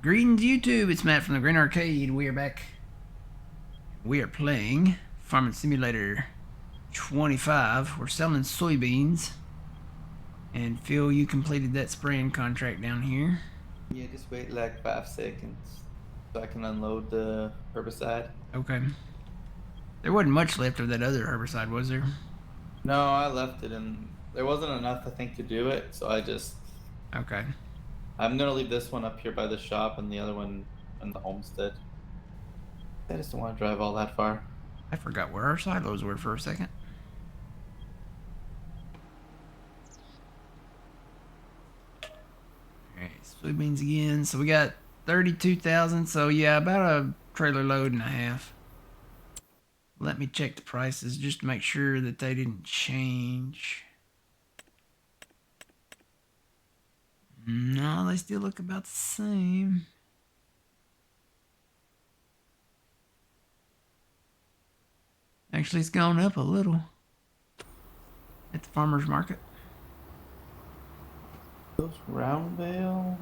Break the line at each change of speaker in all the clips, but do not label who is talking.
Greetings, YouTube. It's Matt from the Green Arcade. We are back. We are playing Farming Simulator 25. We're selling soybeans. And Phil, you completed that spraying contract down here.
Yeah, just wait like 5 seconds so I can unload the herbicide.
Okay. There wasn't much left of that other herbicide, was there?
No, I left it and there wasn't enough, I think, to do it. So
Okay.
I'm gonna leave this one up here by the shop and the other one in the homestead. I just don't want to drive all that far.
I forgot where our silos were for a second. Alright, soybeans again. So we got 32,000. So yeah, about a trailer load and a half. Let me check the prices just to make sure that they didn't change. No, they still look about the same. Actually, it's gone up a little at the farmer's market.
Those round bales.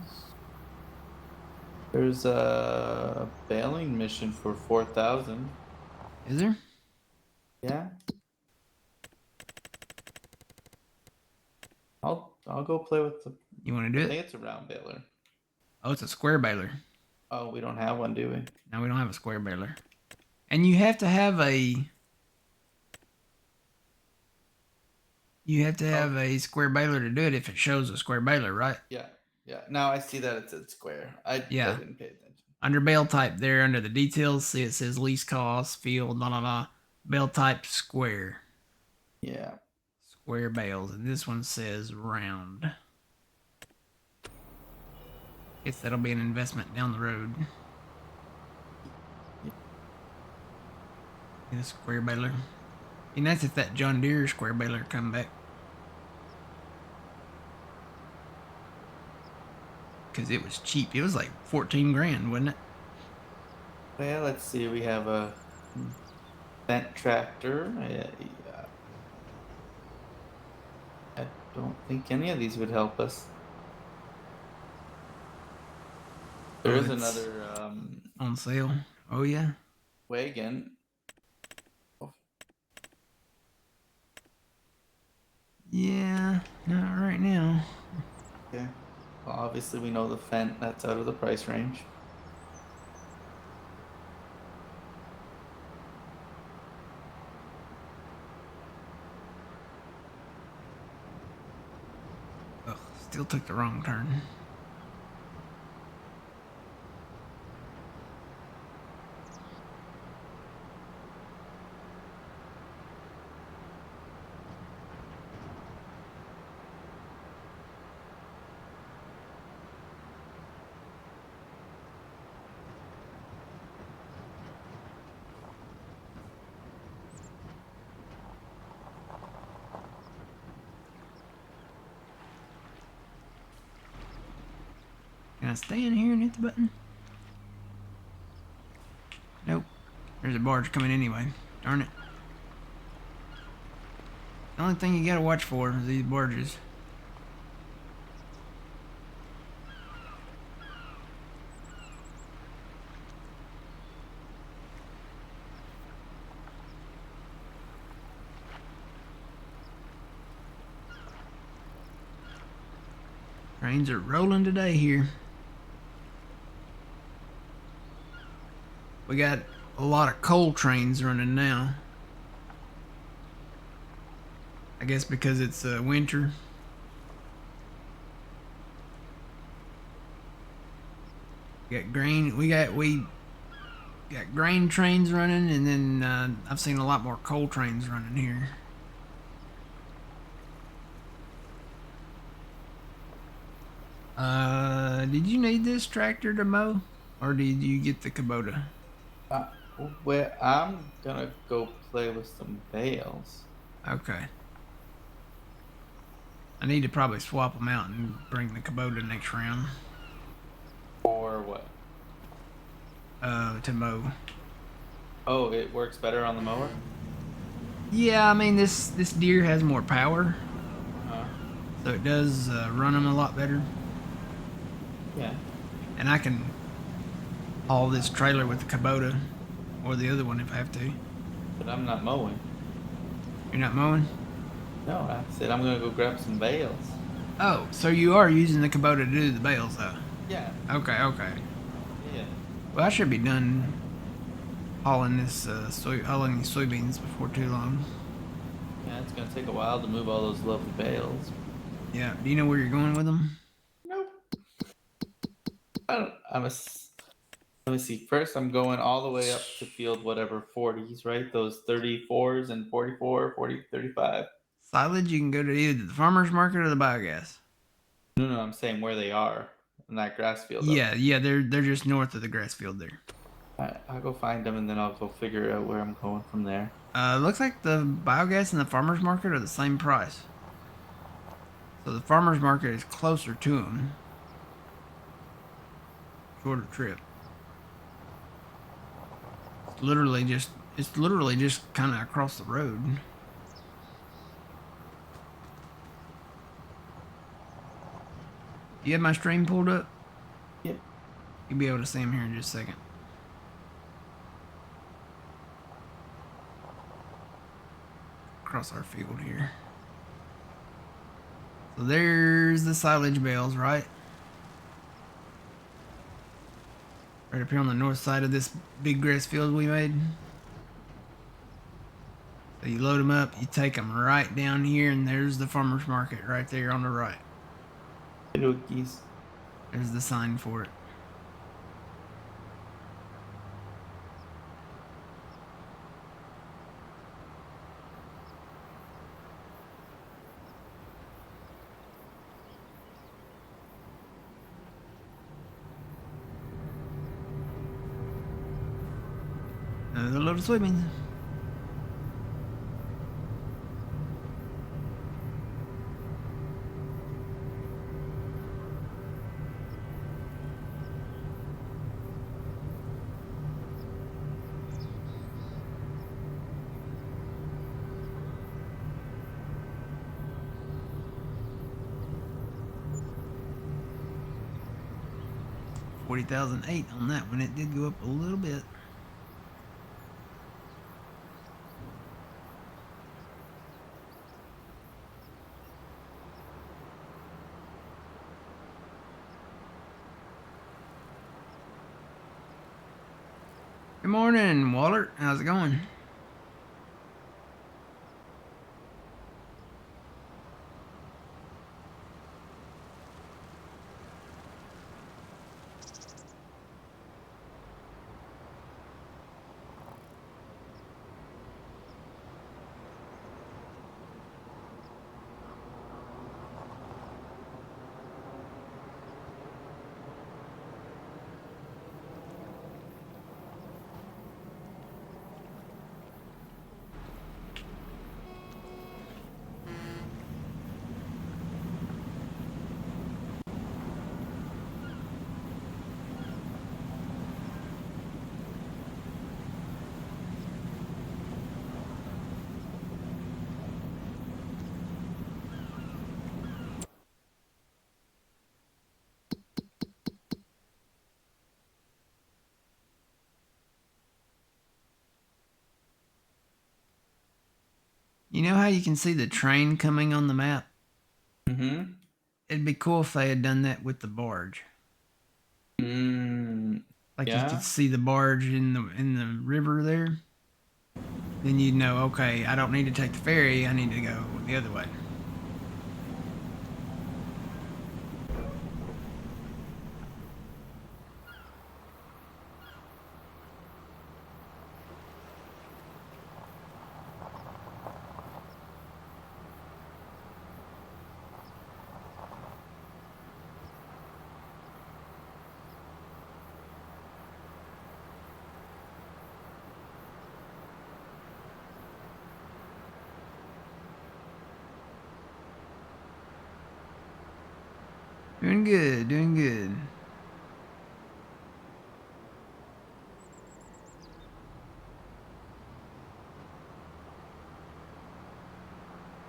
There's a baling mission for 4,000.
Is there?
Yeah. I'll go play with the.
You want to do
I
it?
think it's a round baler.
Oh, it's a square baler.
Oh, we don't have one, do we?
No, we don't have a square baler. And you have to have a... You have to have a square baler to do it if it shows a square baler, right?
Yeah. Yeah. Now I see that it said square. I didn't pay attention.
Under bale type there, under the details, see it says lease cost, field, blah, blah, blah. Bale type square.
Yeah.
Square bales. And this one says round. Guess that'll be an investment down the road. Get a square baler. And that's if that John Deere square baler come back. Because it was cheap. It was like 14 grand, wasn't it?
Well, let's see. We have a Fendt tractor. I don't think any of these would help us. There is another
on sale. Oh yeah.
wagon. Oh.
Yeah, not right now.
Okay. Well, obviously we know the Fendt. That's out of the price range.
Ugh, still took the wrong turn. Can I stay in here and hit the button? Nope. There's a barge coming anyway. Darn it. The only thing you gotta watch for is these barges. Trains are rolling today here. We got a lot of coal trains running now. I guess because it's winter. We got grain trains running, and then I've seen a lot more coal trains running here. Did you need this tractor to mow, or did you get the Kubota?
Well, I'm gonna go play with some bales.
Okay. I need to probably swap them out and bring the Kubota next round.
For what?
To mow.
Oh, it works better on the mower?
Yeah, I mean this Deere has more power, so it does run them a lot better.
Yeah.
And I can haul this trailer with the Kubota or the other one if I have to.
But I'm not mowing.
You're not mowing?
No, I said I'm gonna go grab some bales.
Oh, so you are using the Kubota to do the bales though.
Yeah,
Okay, okay.
yeah.
Well, I should be done hauling this hauling these soybeans before too long.
Yeah, it's gonna take a while to move all those lovely bales.
Yeah. Do you know where you're going with them?
Nope. I don't. Let me see. First, I'm going all the way up to field whatever 40s, right? Those 34s and 44, 40, 35.
Silage, you can go to either the farmer's market or the biogas.
No, no, I'm saying where they are in that grass field up
Yeah,
there.
yeah, they're just north of the grass field there.
I'll go find them and then I'll go figure out where I'm going from there.
Looks like the biogas and the farmer's market are the same price. So the farmer's market is closer to them. Shorter trip. It's literally just kind of across the road. You have my stream pulled up?
Yep.
You'll be able to see them here in just a second. Across our field here. So there's the silage bales, right? Right up here on the north side of this big grass field we made. So you load them up, you take them right down here, and there's the farmer's market right there on the right.
Geese.
There's the sign for it. Another load of soybeans. $40,008 on that one. It did go up a little bit. Good morning, Waller. How's it going? You know how you can see the train coming on the map?
Mm-hmm.
It'd be cool if they had done that with the barge. Like you could
Yeah.
see the barge in the river there. Then you'd know, okay, I don't need to take the ferry. I need to go the other way. Doing good, doing good.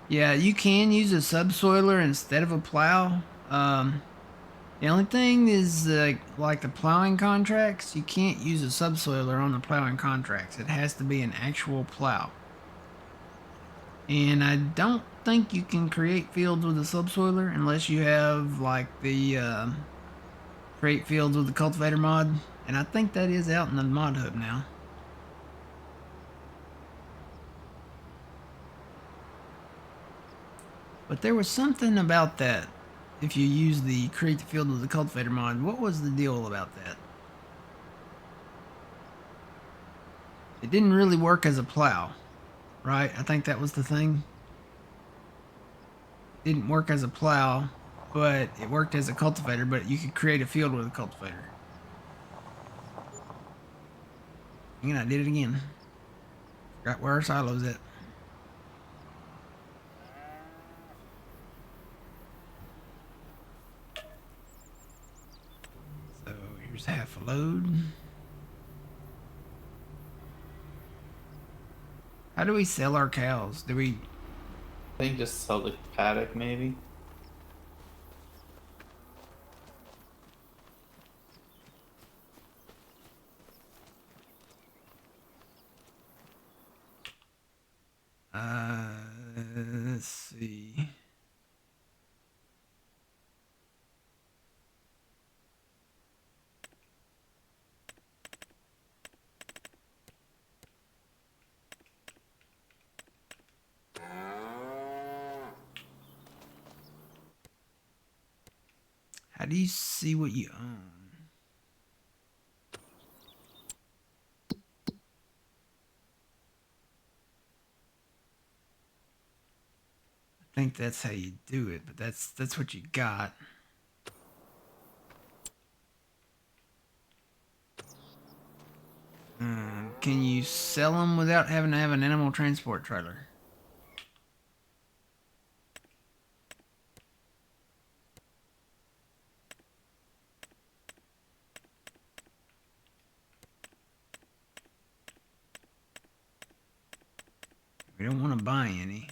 Yeah, you can use a subsoiler instead of a plow. The only thing is, like the plowing contracts, you can't use a subsoiler on the plowing contracts. It has to be an actual plow. And I don't think you can create fields with a subsoiler unless you have like the create fields with the cultivator mod. And I think that is out in the mod hub now. But there was something about that. If you use the create the field with the cultivator mod, what was the deal about that? It didn't really work as a plow, right? I think that was the thing. It didn't work as a plow, but it worked as a cultivator, but you could create a field with a cultivator. And I did it again. Forgot where our silo's at. So here's half a load. How do we sell our cows? Do we...
I think just sell the paddock maybe.
Let's see. How do you see what you own? I think that's how you do it, but that's what you got. Can you sell them without having to have an animal transport trailer? We don't want to buy any.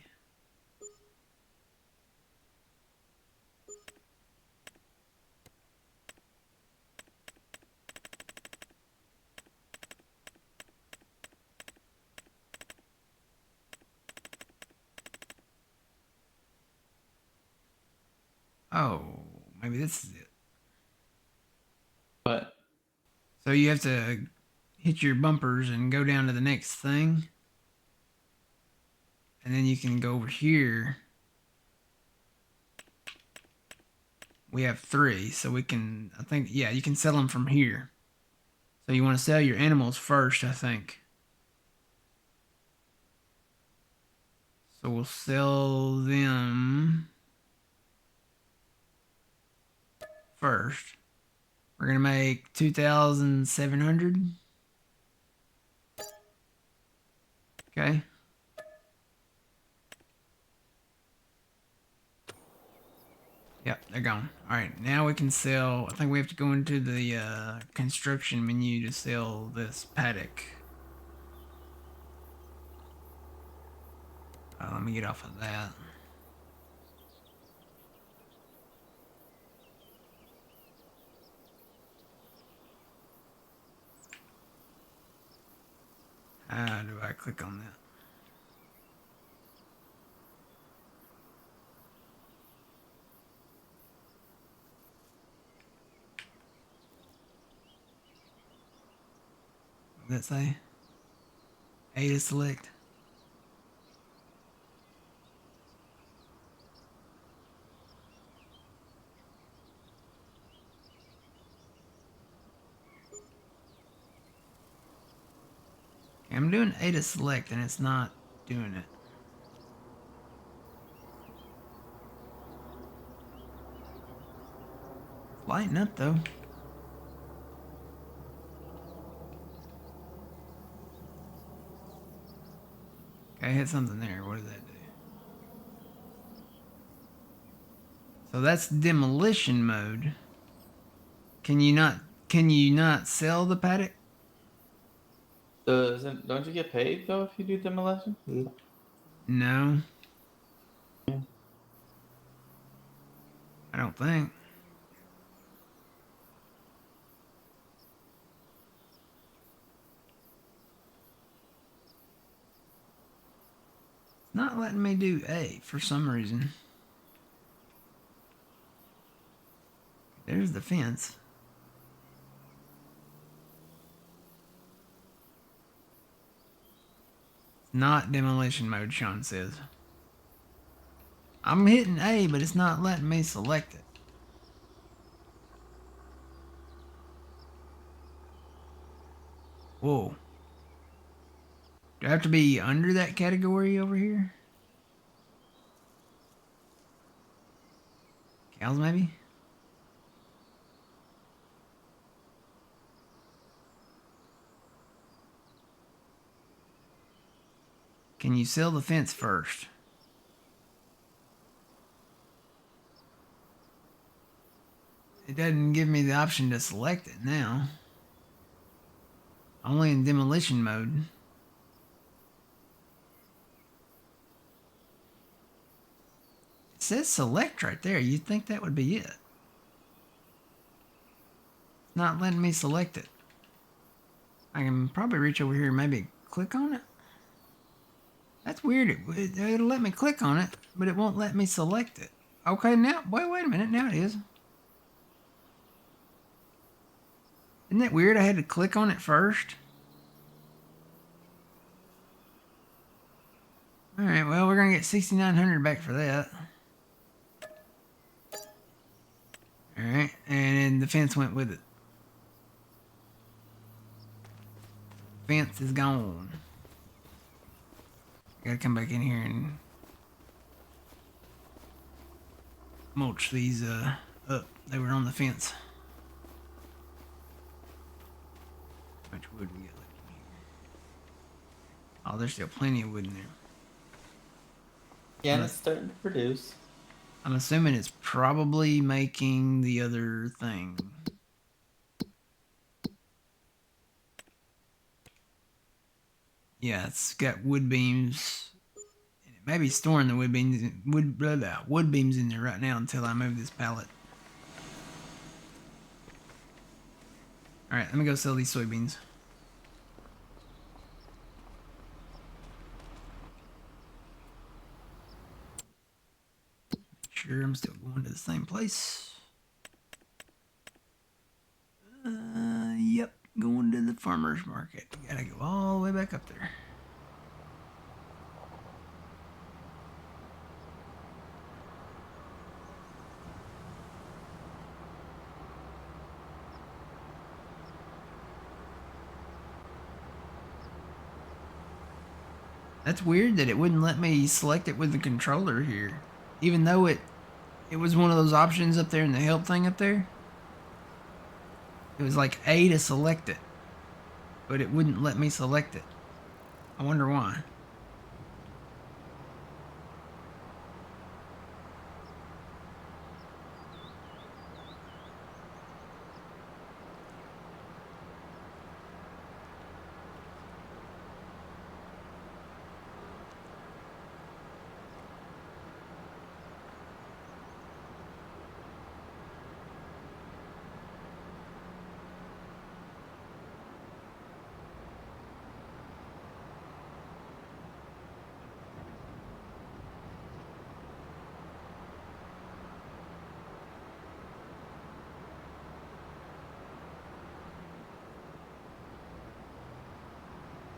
Oh, maybe this is it.
But
So you have to hit your bumpers and go down to the next thing. And then you can go over here. We have 3, so we can, I think, yeah, you can sell them from here. So you want to sell your animals first, I think. So we'll sell them first. We're going to make 2,700. Okay. Yep, they're gone. All right, now we can sell. I think we have to go into the construction menu to sell this paddock. Let me get off of that. How do I click on that? What does that say? A to select. Okay, I'm doing A to select and it's not doing it. It's lighting up though. Okay, I hit something there. What does that do? So that's demolition mode. Can you not sell the paddock?
don't you get paid though if you do demolition?
No. I don't think. Not letting me do A for some reason. There's the fence. It's not demolition mode, Sean says. I'm hitting A, but it's not letting me select it. Whoa. Do I have to be under that category over here? Cows, maybe? Can you sell the fence first? It doesn't give me the option to select it now. Only in demolition mode. It says select right there. You'd think that would be it. It's not letting me select it. I can probably reach over here and maybe click on it. That's weird. It'll let me click on it, but it won't let me select it. Okay, now, wait a minute. Now it is. Isn't that weird? I had to click on it first. Alright, well, we're going to get 6,900 back for that. Alright, and then the fence went with it. Fence is gone. Gotta come back in here and mulch these up. They were on the fence. How much wood we got left in here? Oh, there's still plenty of wood in there.
Yeah, and it's starting to produce.
I'm assuming it's probably making the other thing. Yeah, it's got wood beams. It may be storing the wood beams in there right now until I move this pallet. Alright, let me go sell these soybeans. Make sure I'm still going to the same place. Yep, going to the farmer's market. Gotta go all the way back up there. That's weird that it wouldn't let me select it with the controller here. Even though it was one of those options up there in the help thing up there. It was like A to select it. But it wouldn't let me select it. I wonder why.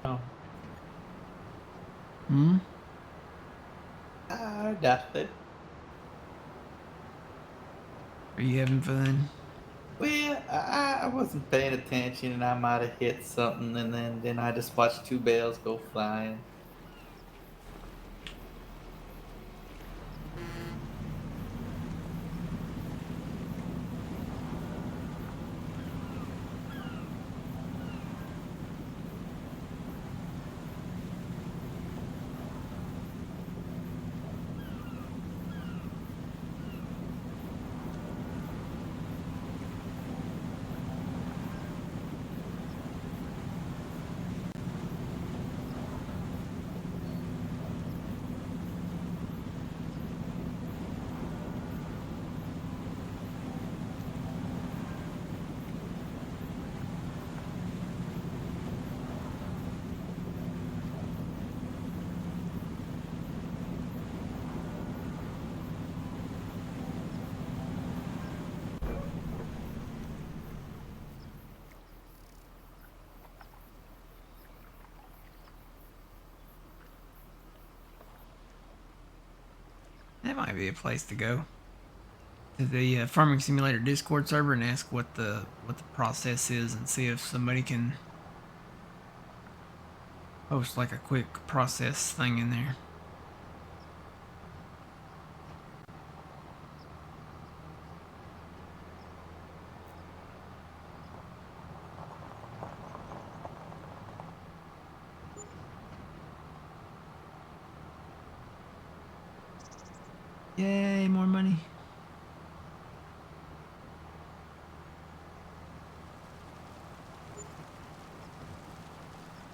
Oh.
Hmm?
I doubt it.
Are you having fun?
Well, I wasn't paying attention and I might have hit something and then I just watched two bales go flying.
that might be a place to go. To the Farming Simulator Discord server and ask what the process is and see if somebody can post like a quick process thing in there. Yay, more money.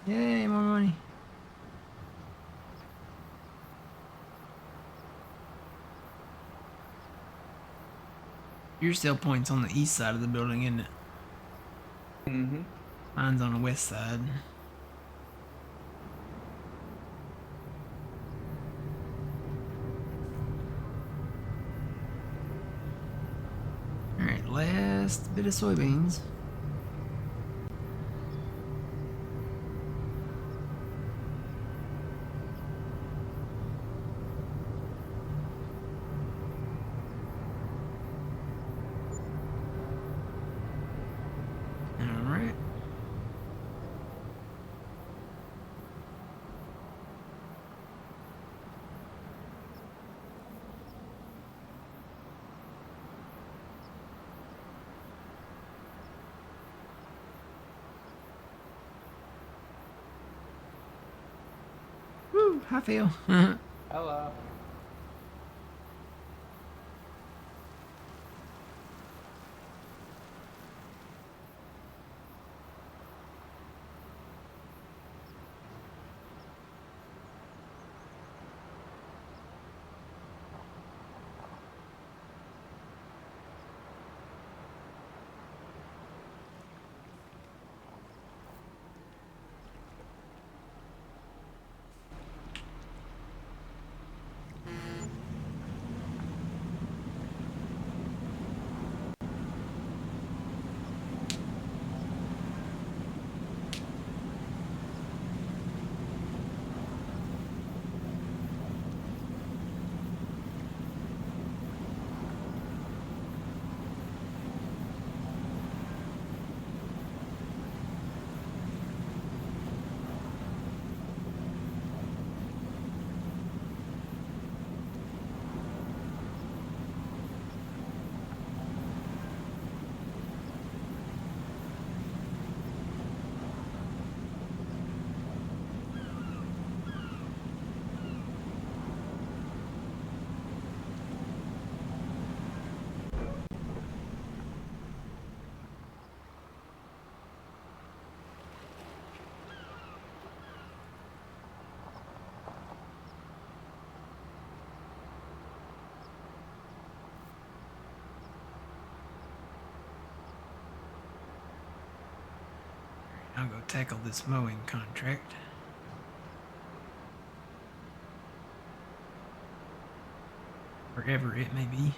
Yay, more money. Your sale point's on the east side of the building, isn't it?
Mm-hmm.
Mine's on the west side. Alright, last bit of soybeans. Alright. Woo, I feel.
Hello.
I'll go tackle this mowing contract. Wherever it may be.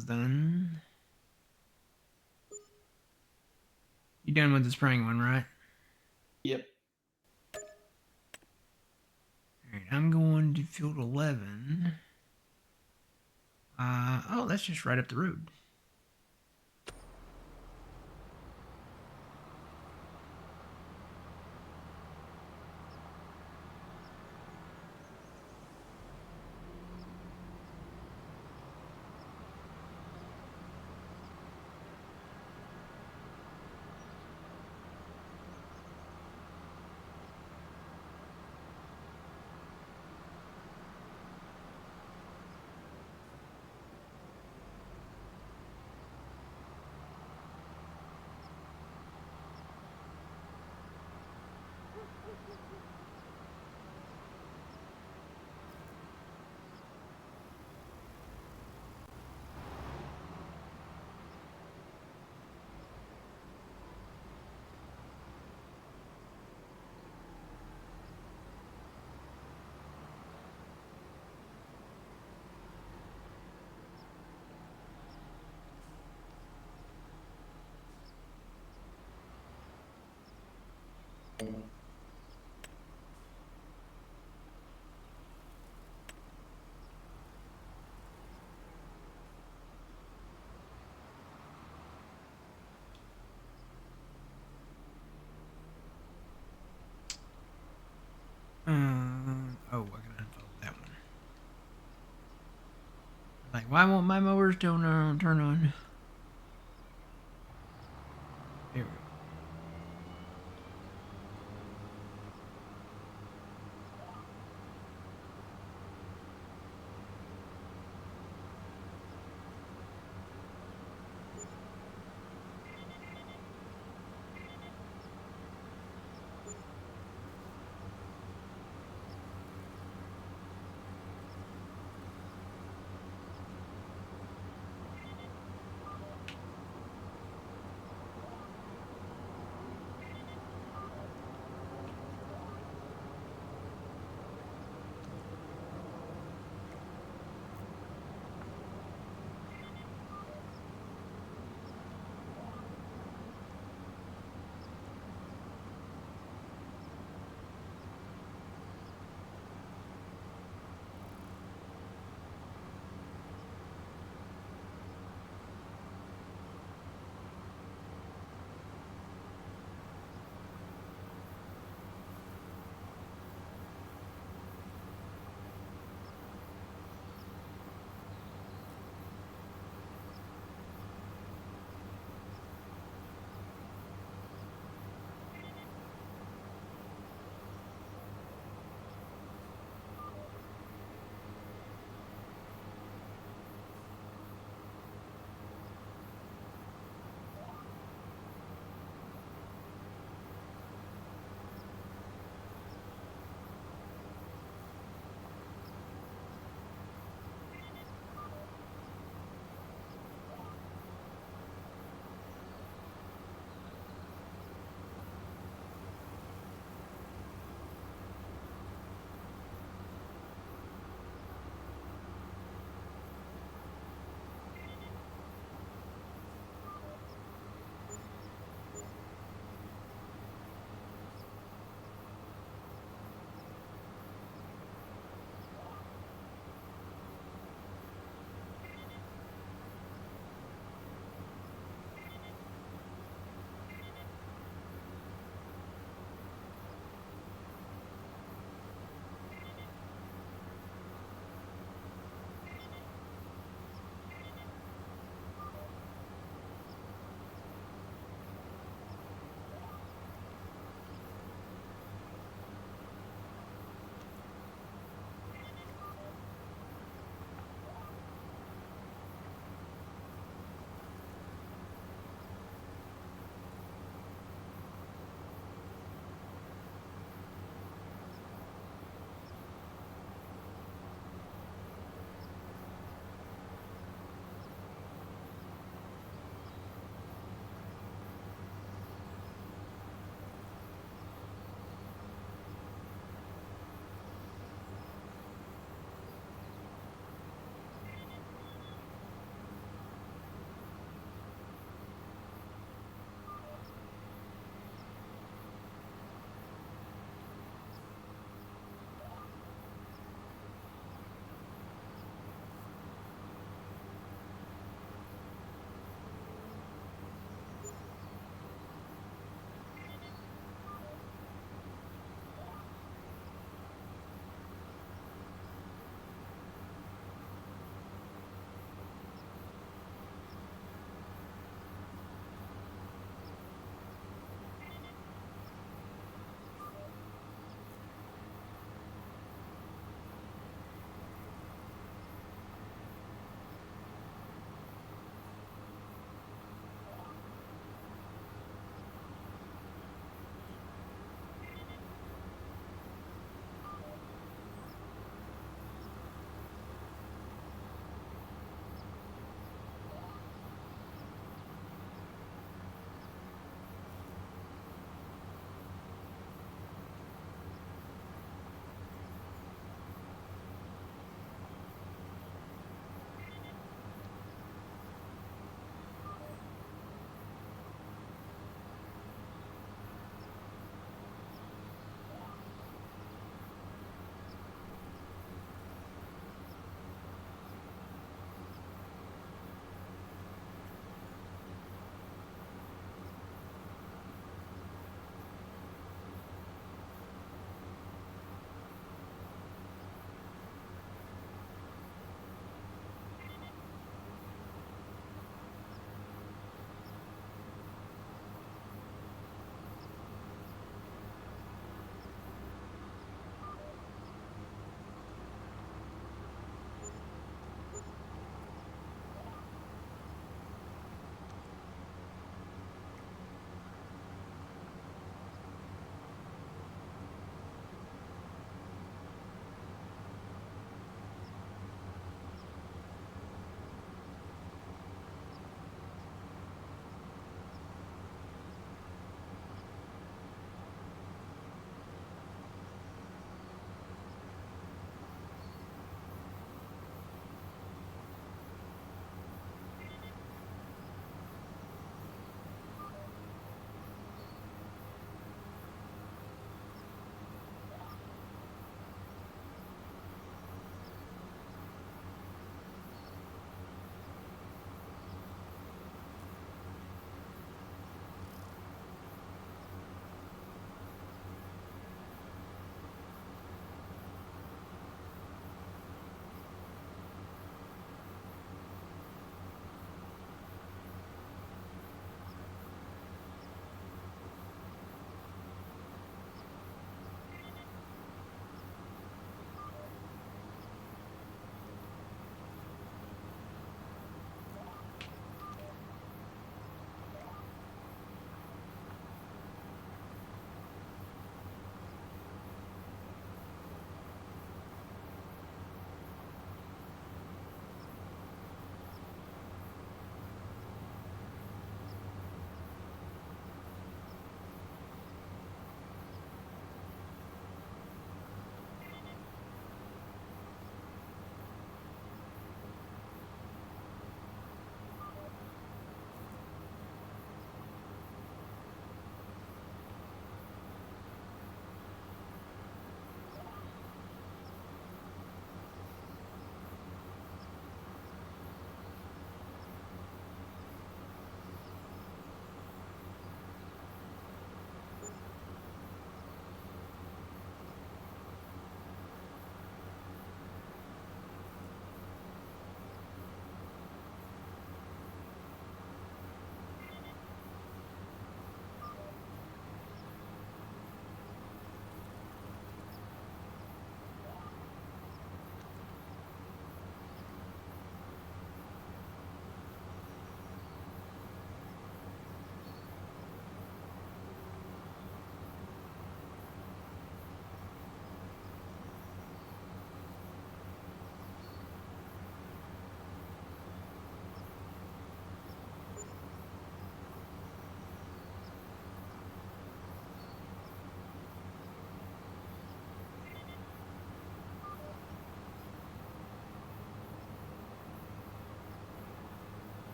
one's done. You done with the spraying one, right?
Yep.
Alright, I'm going to field 11. Oh, that's just right up the road. Oh, I gotta unfold that one. Like, why won't my mowers turn on? There we go.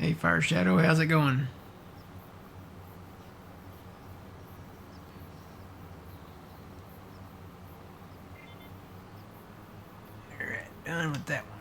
Hey, Fire Shadow, how's it going? Alright, done with that one.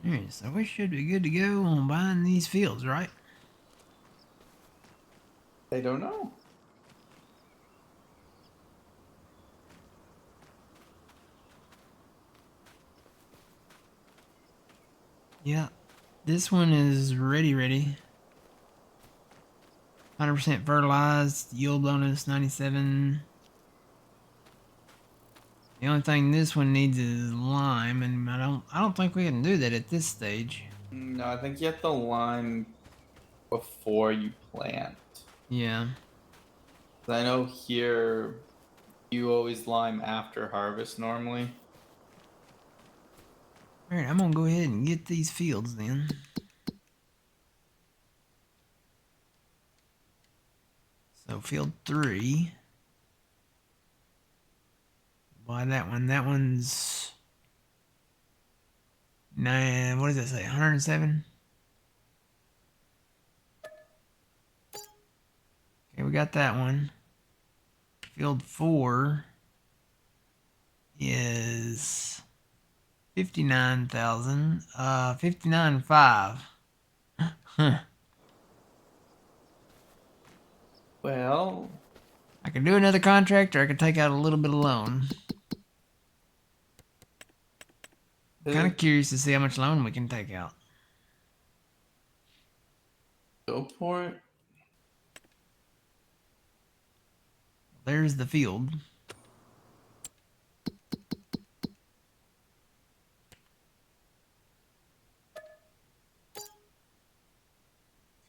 Alright, so we should be good to go on buying these fields, right?
I don't know.
Yeah. This one is ready. 100% fertilized, yield bonus 97. The only thing this one needs is lime, and I don't think we can do that at this stage.
No, I think you have to lime before you plant.
Yeah.
I know here you always lime after harvest normally.
Alright, I'm gonna go ahead and get these fields then. So field 3. Buy that one. That one's 9. What does that say? 107? Okay, we got that one. Field 4 is 59,000. 59.5. Huh.
Well,
I could do another contract, or I could take out a little bit of loan. Kind of curious to see how much loan we can take out.
go for it.
There's the field.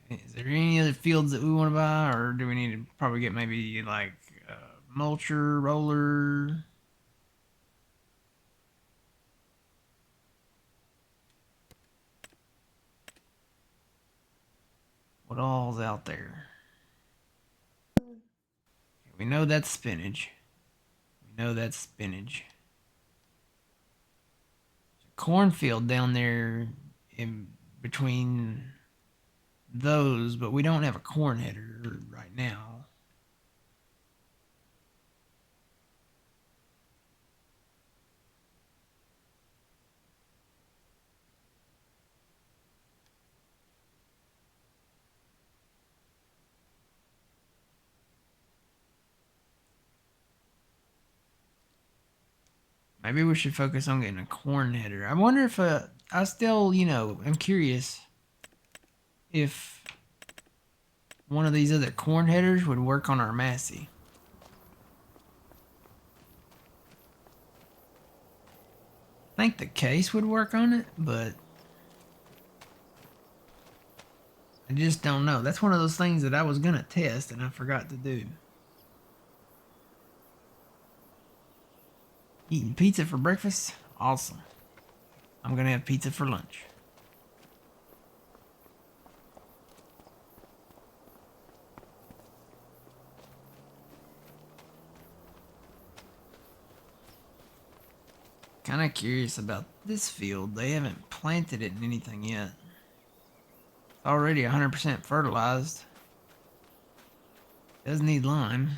Okay, is there any other fields that we want to buy, or do we need to probably get maybe like mulcher, roller? What all's out there? We know that's spinach. We know that's spinach. There's a cornfield down there in between those, but we don't have a corn header right now. Maybe we should focus on getting a corn header. I wonder if I still, I'm curious if one of these other corn headers would work on our Massey. I think the case would work on it, but I just don't know. That's one of those things that I was going to test and I forgot to do. Eating pizza for breakfast? Awesome. I'm going to have pizza for lunch. Kind of curious about this field. They haven't planted it in anything yet. It's already 100% fertilized. Does need lime.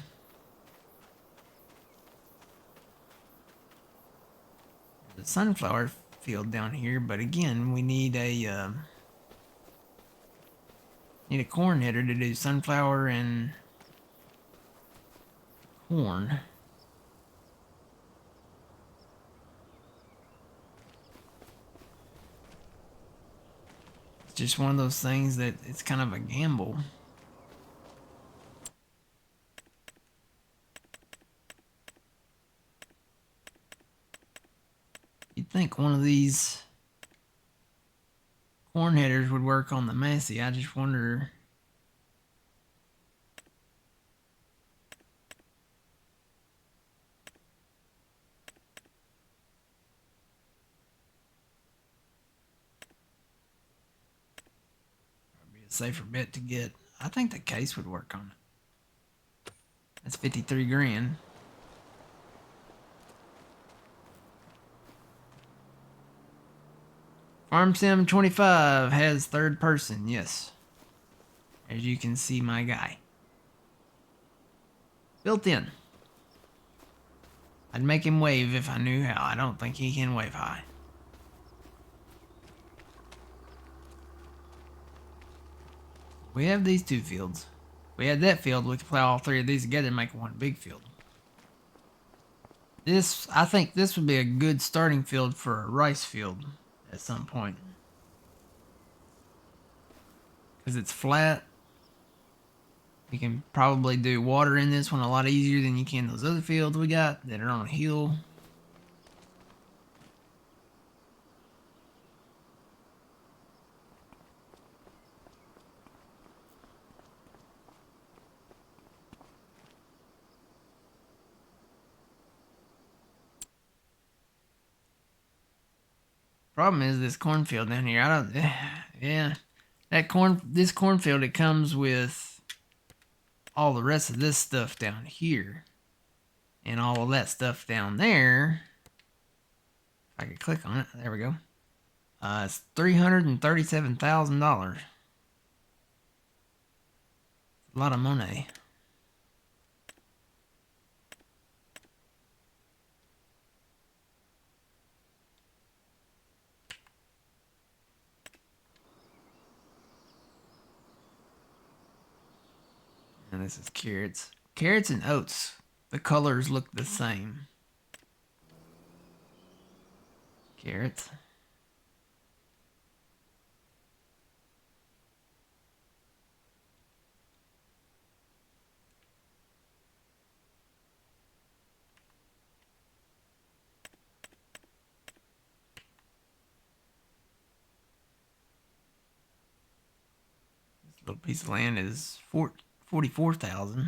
The sunflower field down here, but again, we need a corn header to do sunflower and corn. It's just one of those things that it's kind of a gamble. You'd think one of these corn headers would work on the Massey. I just wonder. Probably a safer bet to get. I think the case would work on it. That's 53 grand. Farm Sim 25 has third person, yes. As you can see, my guy. Built in. I'd make him wave if I knew how. I don't think he can wave high. We have these two fields. If we had that field, we could plow all three of these together and make one big field. I think this would be a good starting field for a rice field at some point. Because it's flat. You can probably do water in this one a lot easier than you can those other fields we got that are on a hill. Problem is this cornfield down here. Yeah, this cornfield, it comes with all the rest of this stuff down here, and all of that stuff down there. If I could click on it, there we go. It's $337,000. A lot of money. And this is carrots. Carrots and oats. The colors look the same. Carrots. This little piece of land is 44,000.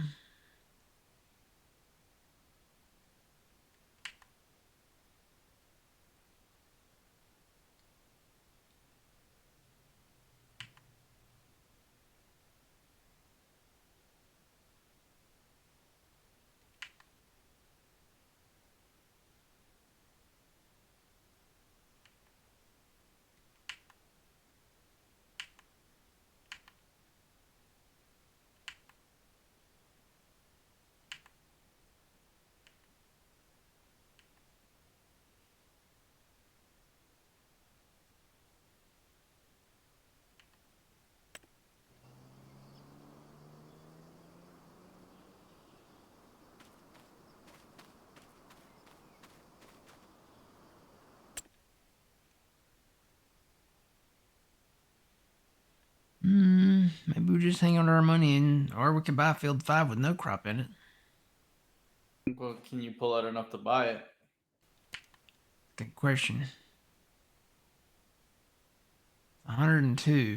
Maybe we just hang on to our money, or we could buy field 5 with no crop in it.
Well, can you pull out enough to buy it?
Good question. 102.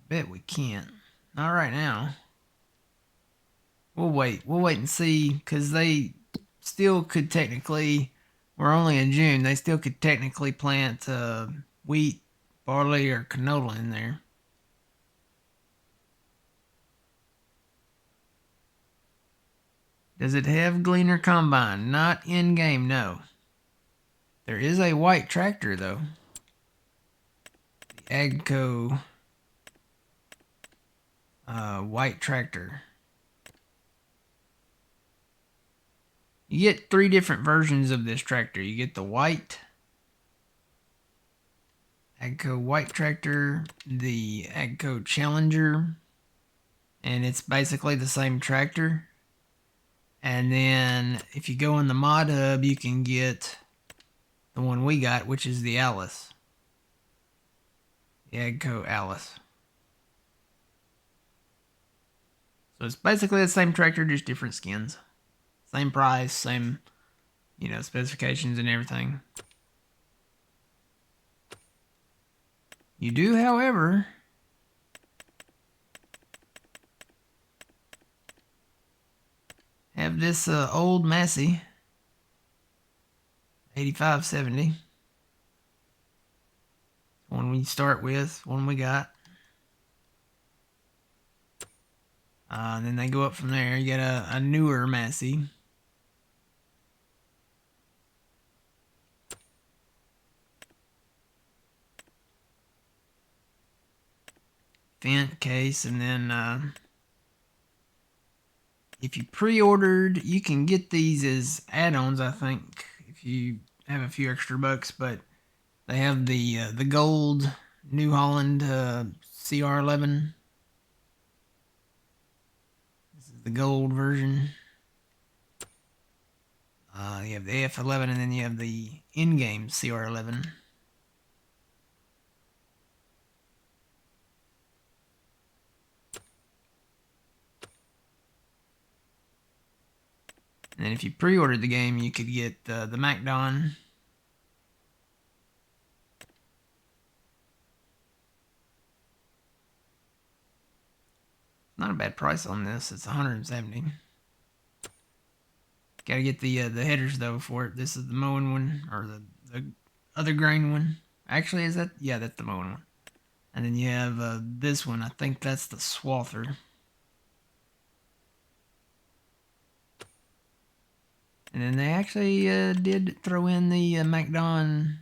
Bet we can't. Not right now. We'll wait. We'll wait and see, because they still could technically, we're only in June, they still could technically plant wheat, barley, or canola in there. Does it have Gleaner Combine? Not in game, no. There is a white tractor, though. The Agco white tractor. You get 3 different versions of this tractor. You get the white Agco white tractor, the Agco Challenger, and it's basically the same tractor. And then if you go in the mod hub, you can get the one we got, which is the Alice. The Agco Alice. So it's basically the same tractor, just different skins. Same price, same, specifications and everything. You do, however, have this old Massey 8570. One we start with, one we got. And then they go up from there. You get a newer Massey. Fent case, and then if you pre-ordered, you can get these as add-ons, I think, if you have a few extra bucks. But they have the gold New Holland CR11. This is the gold version. You have the AF11, and then you have the in-game CR11. And then if you pre-ordered the game, you could get the MacDon. Not a bad price on this. It's 170. Gotta get the headers though for it. This is the mowing one, or the other grain one. Actually, is that? Yeah, that's the mowing one. And then you have this one. I think that's the swather. And then they actually did throw in the MacDon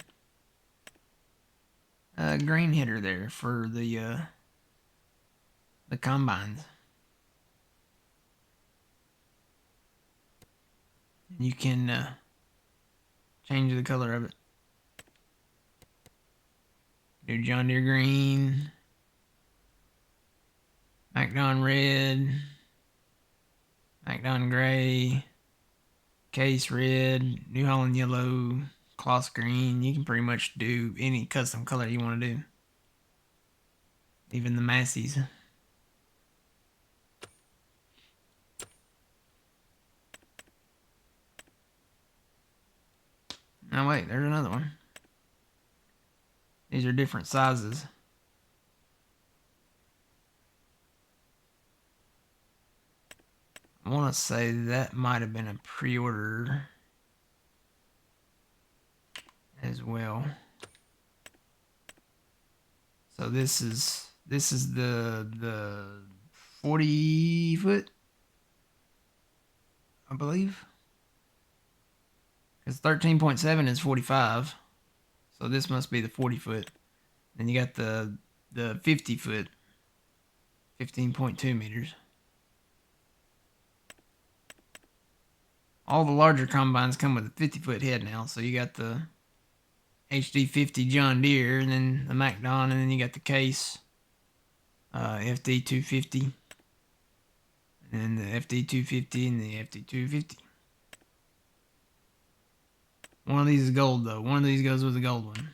grain header there for the combines. You can change the color of it. Do John Deere green, MacDon red, MacDon gray, Case red, New Holland yellow, Kloss green. You can pretty much do any custom color you want to do. Even the Massies. Oh wait, there's another one. These are different sizes. I want to say that might have been a pre-order as well. So this is the 40 foot, I believe. Because 13.7 is 45. So this must be the 40 foot. Then you got the 50 foot, 15.2 meters. All the larger combines come with a 50 foot head now. So you got the HD50 John Deere, and then the MacDon, and then you got the Case FD250, and then the FD250 and the FD250. One of these is gold though. One of these goes with the gold one.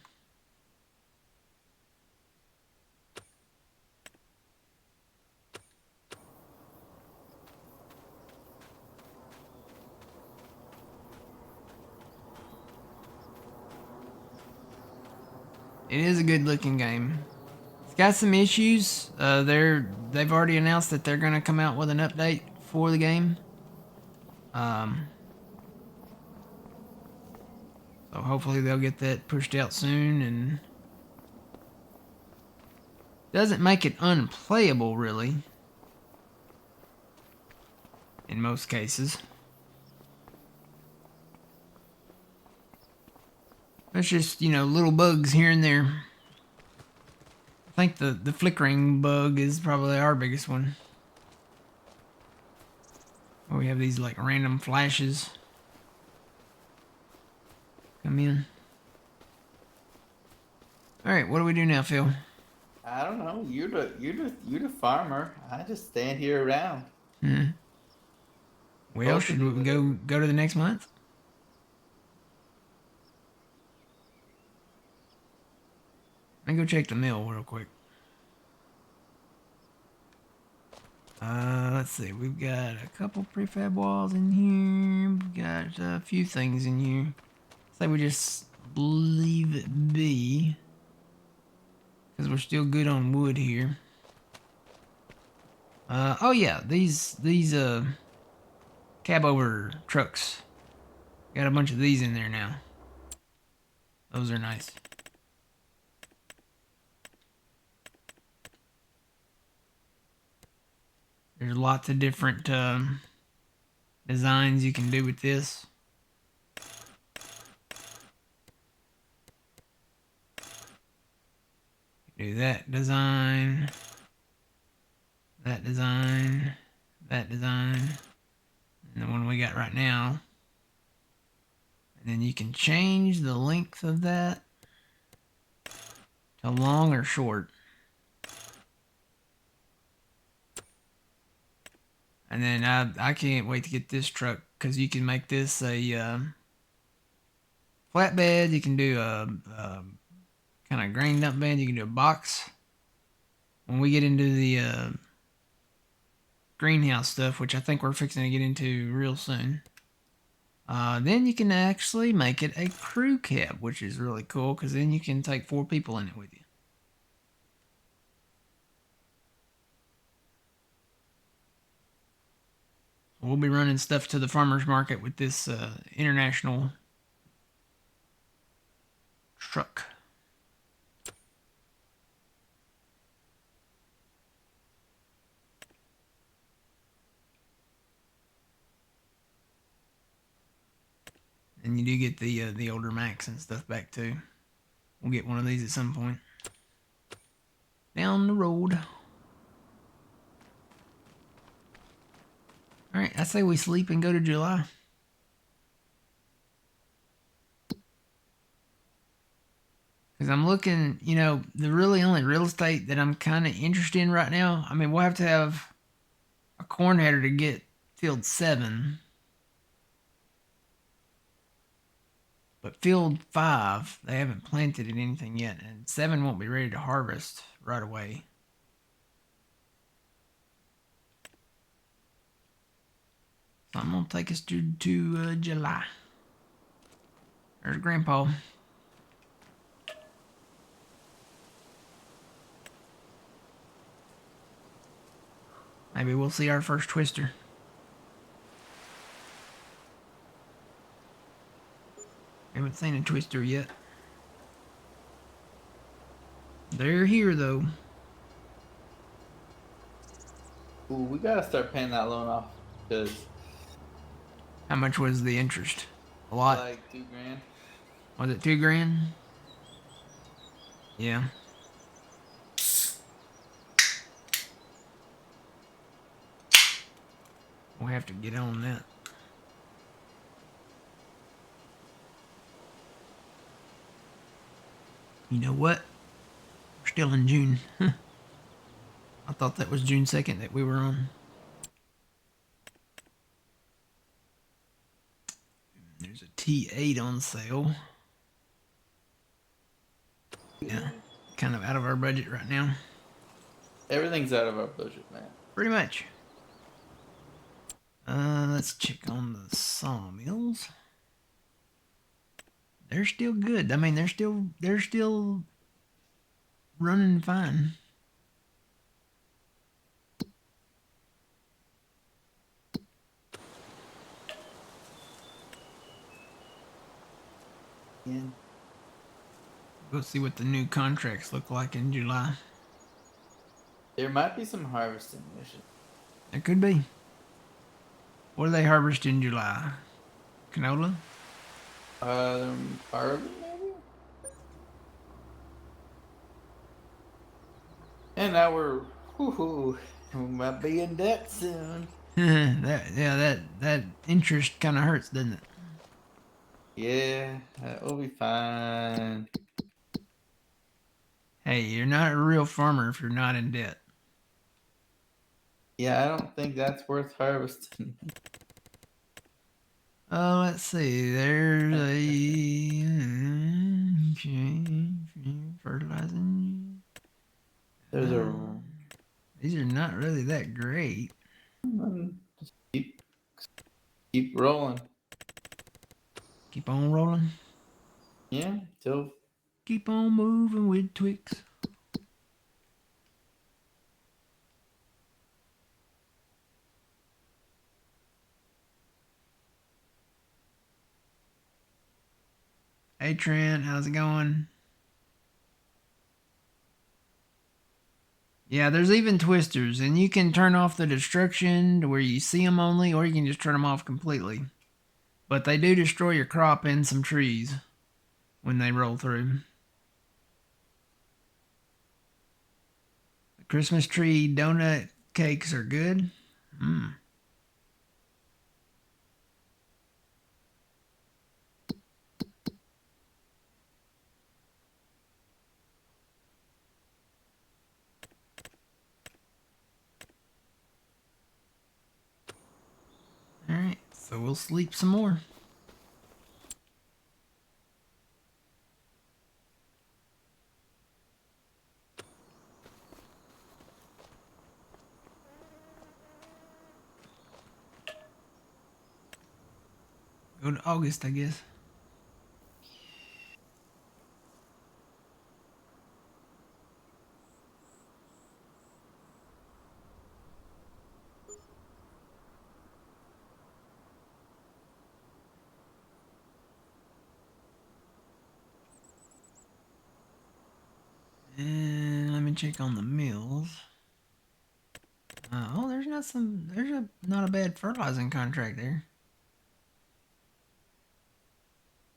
It is a good looking game. It's got some issues. They've already announced that they're gonna come out with an update for the game. So hopefully they'll get that pushed out soon, and doesn't make it unplayable really. In most cases. There's just, little bugs here and there. I think the flickering bug is probably our biggest one. Where we have these like random flashes come in. Alright, what do we do now, Phil?
I don't know. You're the farmer. I just stand here around.
Well, should we go to the next month? Let me go check the mill real quick. Let's see. We've got a couple prefab walls in here. We've got a few things in here. Say we just leave it be, because we're still good on wood here. Oh yeah, these cab over trucks. Got a bunch of these in there now. Those are nice. There's lots of different designs you can do with this. Do that design, that design, that design, and the one we got right now. And then you can change the length of that to long or short. And then I can't wait to get this truck, because you can make this a flatbed. You can do a kind of grain dump bed. You can do a box. When we get into the greenhouse stuff, which I think we're fixing to get into real soon, then you can actually make it a crew cab, which is really cool, because then you can take 4 people in it with you. We'll be running stuff to the farmer's market with this international truck. And you do get the older Macs and stuff back too. We'll get one of these at some point down the road. All right, I say we sleep and go to July. Because I'm looking, you know, the really only real estate that I'm kind of interested in right now. I mean, we'll have to have a corn header to get field 7. But field 5, they haven't planted in anything yet. And 7 won't be ready to harvest right away. So I'm going to take us to July. There's Grandpa. Maybe we'll see our first twister. Haven't seen a twister yet. They're here though.
Ooh, we gotta start paying that loan off because
How much was the interest? A lot.
like $2,000.
Was it $2,000? Yeah. We'll have to get on that. You know what? We're still in June. I thought that was June 2nd that we were on. There's a T8 on sale. Yeah, kind of out of our budget right now.
Everything's out of our budget, man.
Pretty much. Let's check on the sawmills. They're still good. I mean, they're still running fine.
Yeah.
Go see what the new contracts look like in July.
There might be some harvesting missions.
There could be. What do they harvest in July? Canola?
Barley maybe? And now we might be in debt soon.
that interest kind of hurts, doesn't it?
Yeah, that will be fine.
Hey, you're not a real farmer if you're not in debt.
Yeah, I don't think that's worth harvesting.
Oh, let's see. There's a fertilizing.
There's a
These are not really that great.
just keep rolling.
Keep on rolling.
Yeah, till
Keep on moving with Twix. Hey Trent, how's it going? Yeah, there's even twisters, and you can turn off the destruction to where you see them only, or you can just turn them off completely. But they do destroy your crop and some trees when they roll through. The Christmas tree donut cakes are good. Mmm. Alright, so we'll sleep some more. Go to August, I guess. And let me check on the mills. Oh, there's not a bad fertilizing contract there.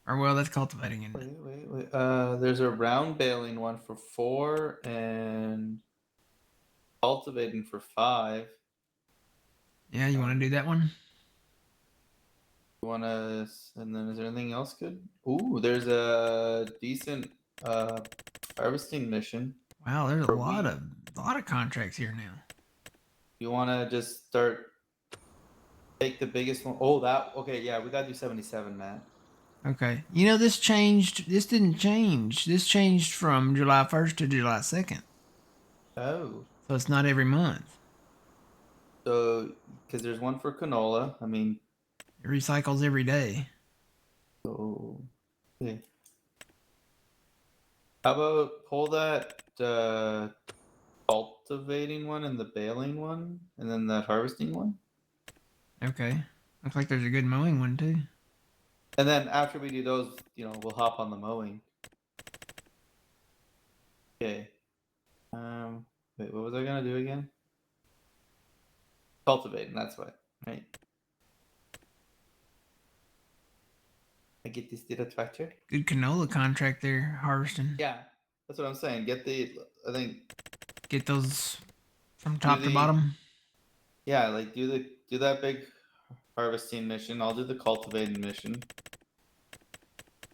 Or well, that's cultivating in it.
wait. There's a round baling one for 4 and cultivating for 5.
Yeah, you want to do that one?
You wanna? And then is there anything else good? Ooh, there's a decent harvesting mission
Wow, there's a
for
lot
wheat.
of contracts here now.
You want to just start take the biggest one? Oh, that okay. Yeah, we gotta do 77, man.
Okay. You know, this changed. This didn't change. This changed from July 1st to July 2nd.
Oh,
So it's not every month.
so because there's one for canola. I mean,
It recycles every day.
so okay. How about pull that cultivating one and the baling one, and then that harvesting one,
Okay. Looks like there's a good mowing one too.
and then after we do those, we'll hop on the mowing. Okay. Wait, what was I gonna do again? Cultivating. That's what. Right. I get this little tractor.
Good canola contract there, harvesting.
Yeah, that's what I'm saying. I think
Get those from
do
top to
the,
bottom.
yeah, like do that big harvesting mission. I'll do the cultivating mission.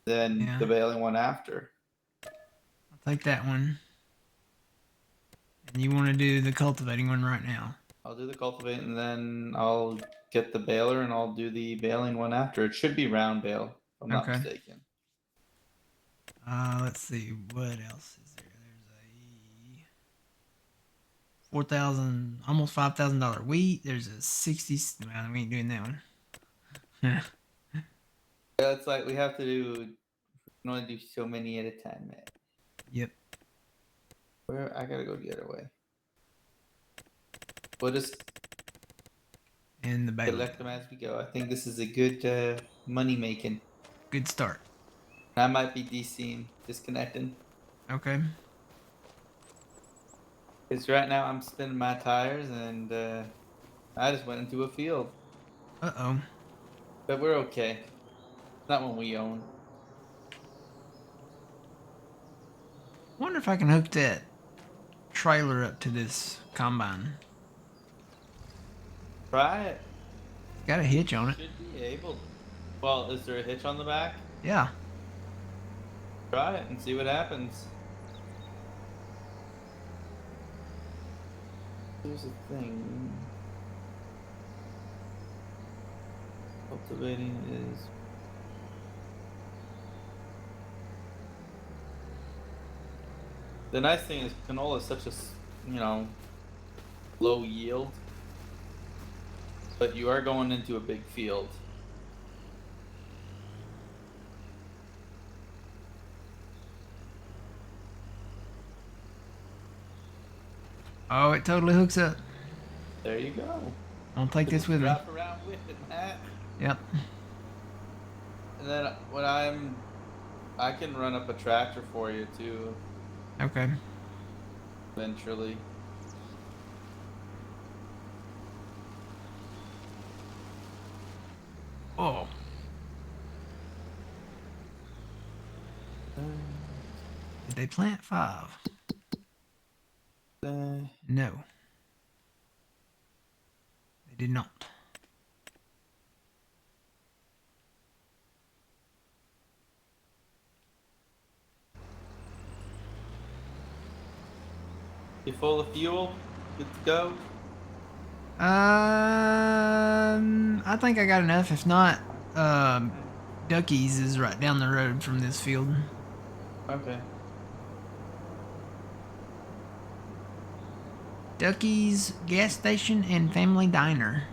Then
Yeah.
the baling one after.
I'll take that one. And you want to do the cultivating one right now.
I'll do the cultivating, and then I'll get the baler, and I'll do the baling one after. It should be round bale, if I'm not
Okay.
mistaken.
Let's see. What else is there? There's a 4,000, almost $5,000 wheat. There's a 60. Well, we ain't doing that one.
Yeah, it's like we have to do. We can only do so many at a time, man.
Yep.
Where I gotta go the other way. We'll just
And the baling.
collect them as we go. I think this is a good money making.
Good start.
I might be disconnecting.
Okay.
Because right now I'm spinning my tires and I just went into a field.
Uh-oh.
But we're okay. Not one we own.
Wonder if I can hook that trailer up to this combine.
Try it.
It's got a hitch on it.
Should be able. Well, is there a hitch on the back?
Yeah.
Try it and see what happens. Here's the thing. Cultivating is. The nice thing is canola is such a, low yield. But you are going into a big field.
Oh, it totally hooks up.
There you go.
I'll take this with me.
Drop around with it, Matt.
Yep.
And then I can run up a tractor for you too,
Okay.
eventually.
Oh. Did they plant 5?
Uh,
No. They did not.
you full of fuel? Good to go?
I think I got enough. If not, Ducky's is right down the road from this field.
Okay.
Ducky's gas station and family diner.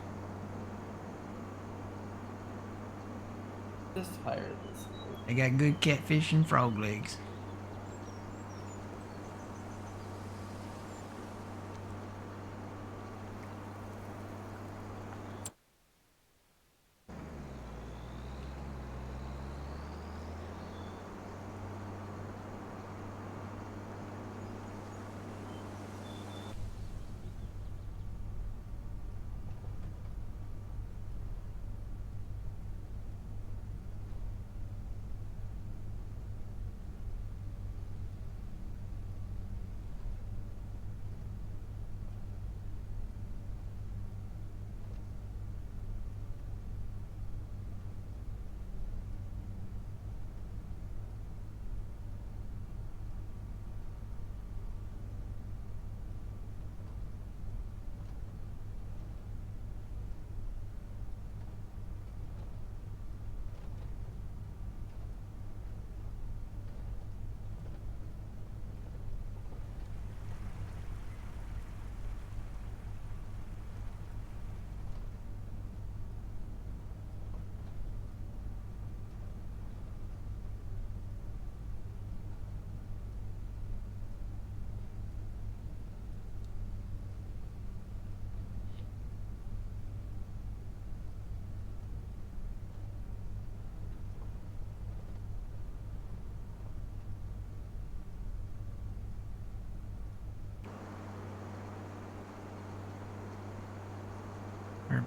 Just hire this.
They got good catfish and frog legs.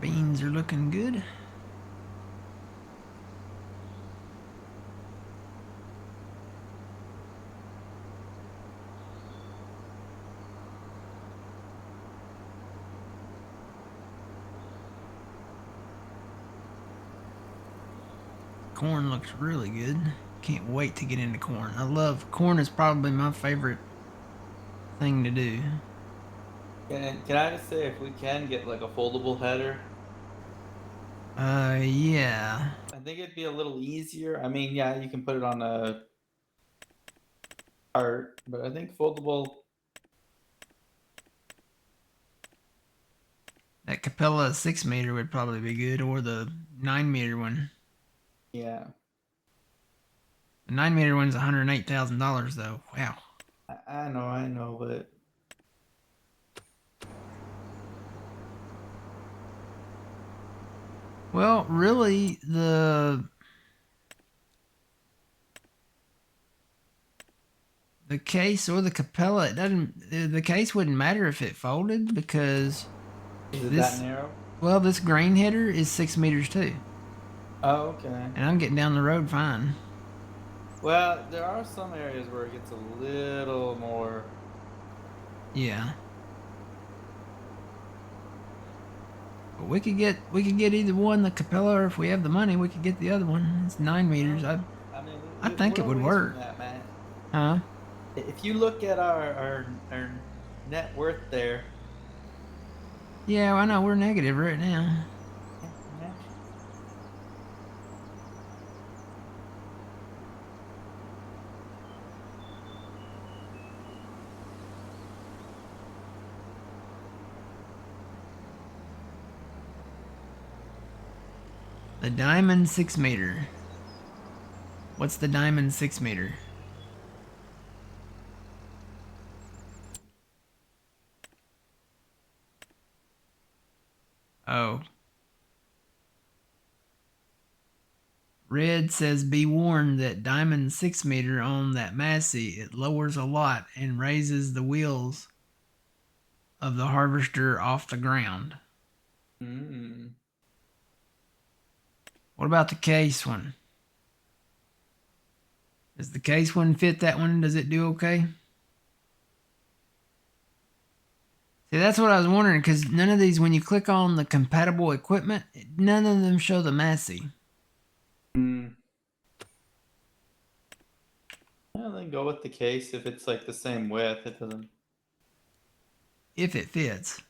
beans are looking good. Corn looks really good. Can't wait to get into corn. I love corn. Is probably my favorite thing to do.
Can I just say if we can get like a foldable header,
Yeah.
I think it'd be a little easier. I mean, yeah, you can put it on a cart, but I think foldable.
That Capella 6 meter would probably be good, or the 9 meter one.
Yeah,
The 9 meter one's $108,000 though. Wow.
I know, but
Well, really, the case or the Capella, it doesn't. The case wouldn't matter if it folded because
is it that
this.
narrow?
Well, this grain header is 6 meters too,
Oh, okay.
and I'm getting down the road fine.
Well, there are some areas where it gets a little more.
Yeah. But we could get either one, the Capella, or if we have the money, we could get the other one. It's 9 meters.
I mean,
I think
what
it
a
would
ways
work.
from that, man.
Huh?
If you look at our net worth there,
Yeah, I know we're negative right now.
yeah.
The Diamond 6 meter. What's the Diamond 6 meter? Oh. Red says be warned that Diamond 6 meter on that Massey, it lowers a lot and raises the wheels of the harvester off the ground.
Mm.
What about the case one? Does the case one fit that one? Does it do okay? See, that's what I was wondering, because none of these, when you click on the compatible equipment, none of them show the Massey.
Mm. Well, then go with the case if it's like the same width. It doesn't.
If it fits.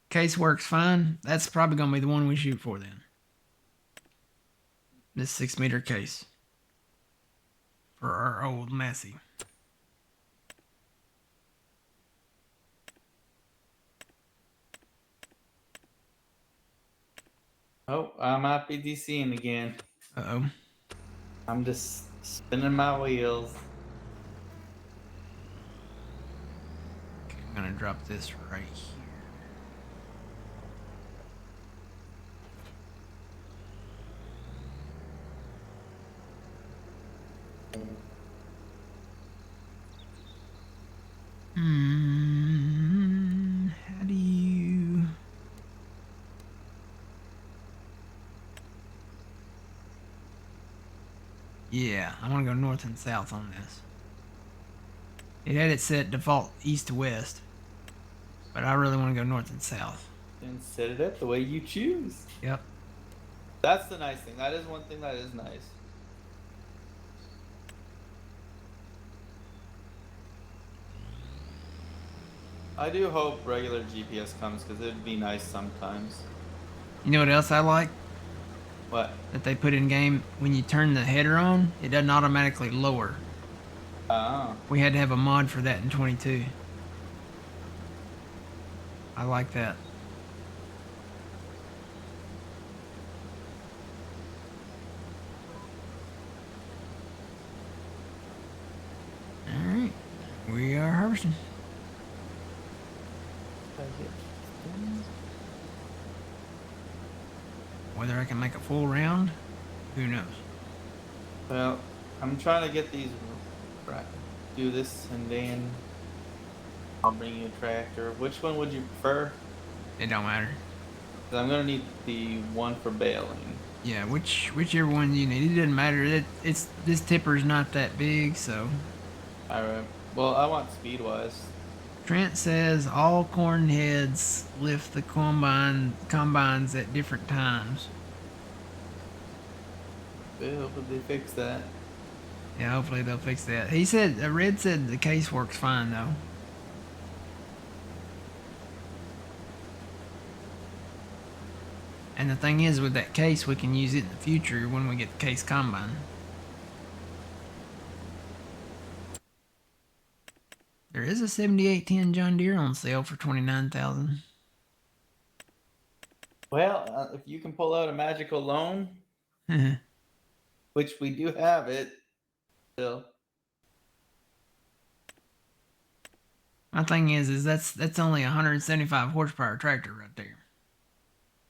Case works fine. That's probably going to be the one we shoot for then. This 6 meter case. For our old Massey.
Oh, I'm at BDCing again.
Uh-oh.
I'm just spinning my wheels.
Okay, I'm going to drop this right here. How do you... Yeah, I want to go north and south on this. It had it set default east to west, but I really want to go north and south.
And set it up the way you choose.
Yep.
That's the nice thing. That is one thing that is nice. I do hope regular GPS comes because it'd be nice sometimes.
You know what else I like
What?
that they put in game? When you turn the header on, it doesn't automatically lower.
Oh.
We had to have a mod for that in 22. I like that. Alright. We are harvesting. Whether I can make a full round, who knows?
Well, I'm trying to get these right. Do this and then I'll bring you a tractor. Which one would you prefer?
It don't matter.
I'm gonna need the one for baling.
Yeah, whichever one you need. It doesn't matter. It's this tipper's not that big, so.
Alright. Well, I want speed wise.
Trent says all corn heads lift the combines at different times.
I hope they fix that.
Yeah, hopefully they'll fix that. He said, Red said the case works fine though. And the thing is, with that case, we can use it in the future when we get the case combine. There is a 7810 John Deere on sale for $29,000.
Well, if you can pull out a magical loan, which we do have it still.
My thing is that's only a 175 horsepower tractor right there.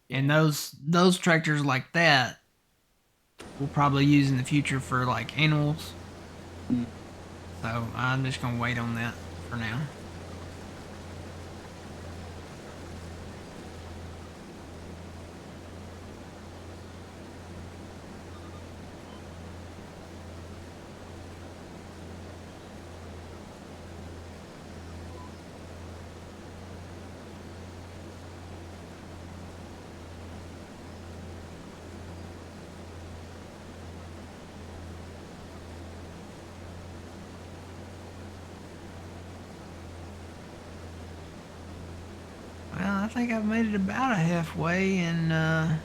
Yeah.
And those tractors like that we'll probably use in the future for like animals. So I'm just gonna wait on that for now. Well, I think I've made it about a halfway, and I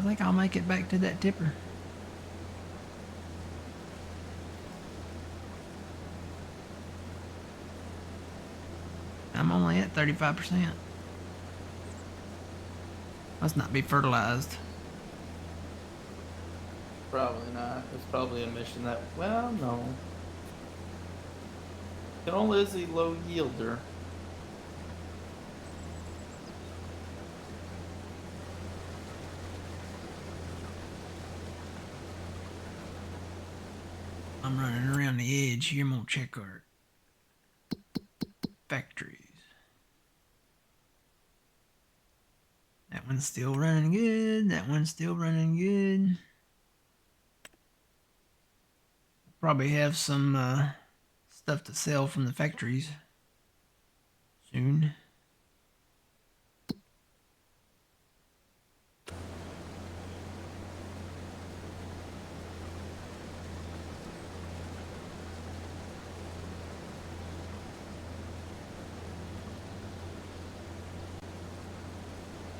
think I'll make it back to that tipper. I'm only at 35%. Must not be fertilized.
Probably not. It's probably a mission that, well, no. Canola is a low yielder.
I'm running around the edge here. I'm gonna check our factories. That one's still running good. That one's still running good. Probably have some stuff to sell from the factories soon.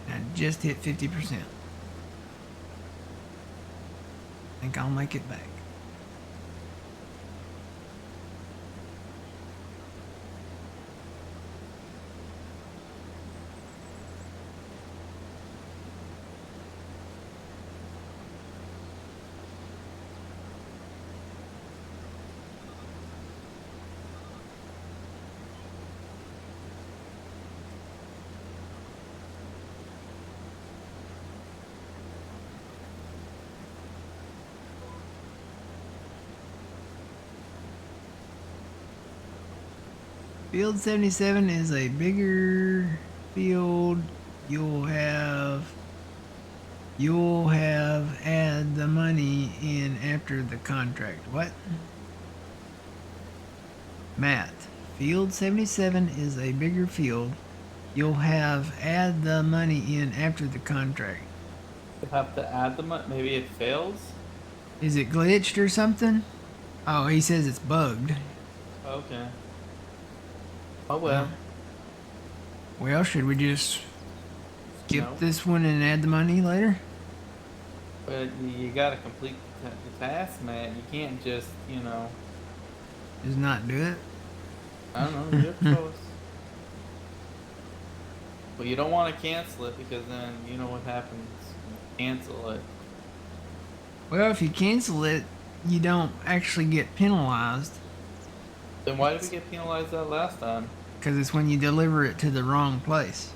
I just hit 50%. I think I'll make it back. Field 77 is a bigger field. You'll have add the money in after the contract. What? Matt, field 77 is a bigger field. You'll have add the money in after the contract.
You have to add them. Maybe it fails.
Is it glitched or something? Oh, he says it's bugged.
Okay. Oh well.
Well, should we just skip
No.
this one and add the money later?
But you gotta complete the task, man. You can't just,
Just not do it?
I don't know, your choice. But you don't want to cancel it because then you know what happens when you cancel it.
Well, if you cancel it, you don't actually get penalized.
Then why did we get penalized that last time?
Because it's when you deliver it to the wrong place.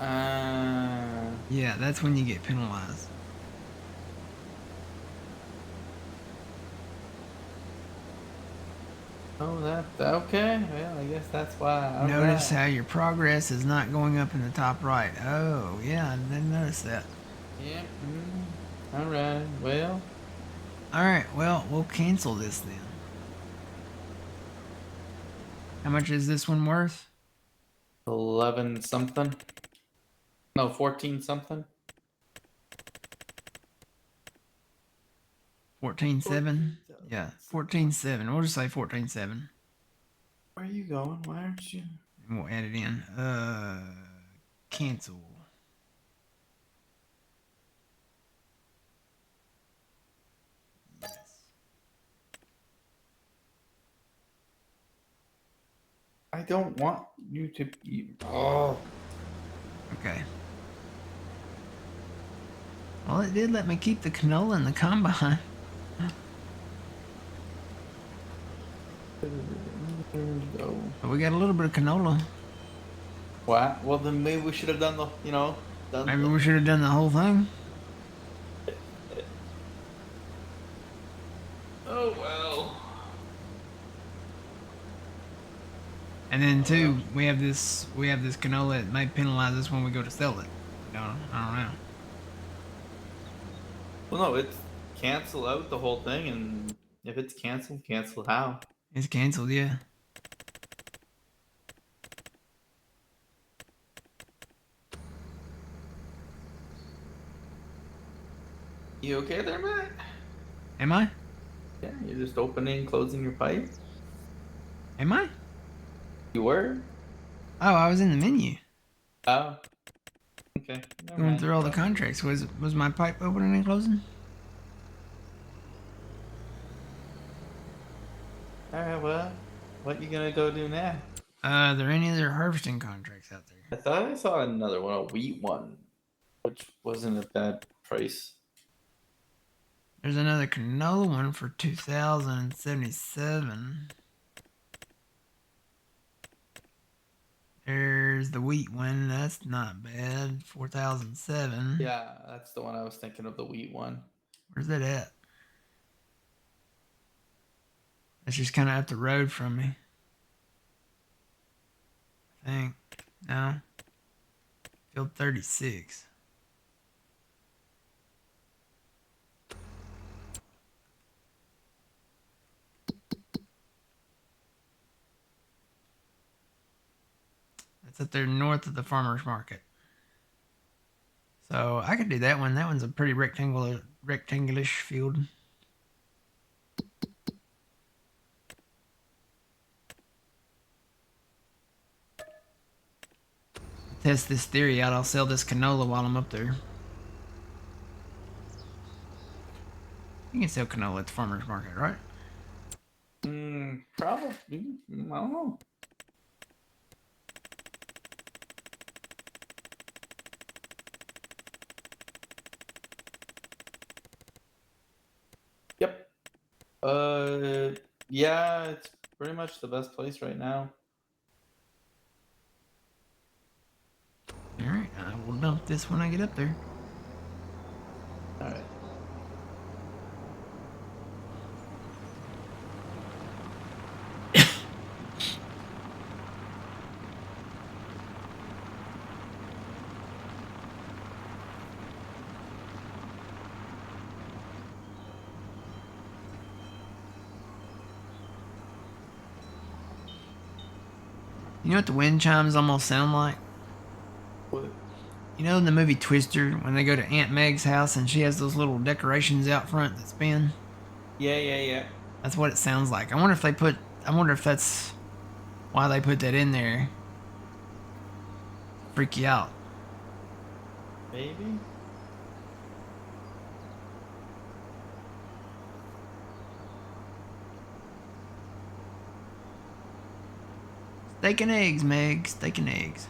Uh,
Yeah, that's when you get penalized.
Oh, that okay. Well, I guess that's why. All
Notice
right.
how your progress is not going up in the top right. Oh, yeah, I didn't notice that.
Yeah. All right. Well,
Alright, well, we'll cancel this then. How much is this one worth?
11 something. No, 14 something.
14.7? Yeah,
14,700.
14.7. We'll just say 14.7.
Where are you going? Why aren't you?
And we'll add it in. Cancel. Yes.
I don't want you to be. Oh.
Okay. Well, it did let me keep the canola in the combine.
Go.
But we got a little bit of canola.
What? Well, then maybe we should have done the. Done
Maybe
the.
we should have done the whole thing.
Oh well.
And then
Oh well.
too, we have this canola that may penalize us when we go to sell it. I don't know.
Well, no, it's cancel out the whole thing, and if it's canceled, cancel how?
It's canceled, yeah.
You okay there, Matt?
Am I?
Yeah, you're just opening, closing your pipe.
Am I?
You were?
Oh, I was in the menu.
Oh, okay. Never
Going
mind.
through all the
Well,
contracts. Was my pipe opening and closing?
all right. Well, what you gonna go do now?
Are there any other harvesting contracts out there?
I thought I saw another one, a wheat one, which wasn't a bad price.
There's another canola one for 2,077. There's the wheat one. That's not bad. 4,007.
Yeah, that's the one I was thinking of, the wheat one.
Where's that at? That's just kind of up the road from me. I think. No. Field 36. That's up there north of the farmer's market. So I could do that one. That one's a pretty rectangulish field. Test this theory out. I'll sell this canola while I'm up there. You can sell canola at the farmer's market, right?
Probably. I don't know. Yep. Yeah, it's pretty much the best place right now.
Alright, I will dump this when I get up there.
All right.
You know what the wind chimes almost sound like?
What?
You know in the movie Twister when they go to Aunt Meg's house and she has those little decorations out front that spin?
Yeah.
That's what it sounds like. I wonder if that's why they put that in there. Freak you out.
Maybe.
Steak and eggs, Meg. Steak and eggs.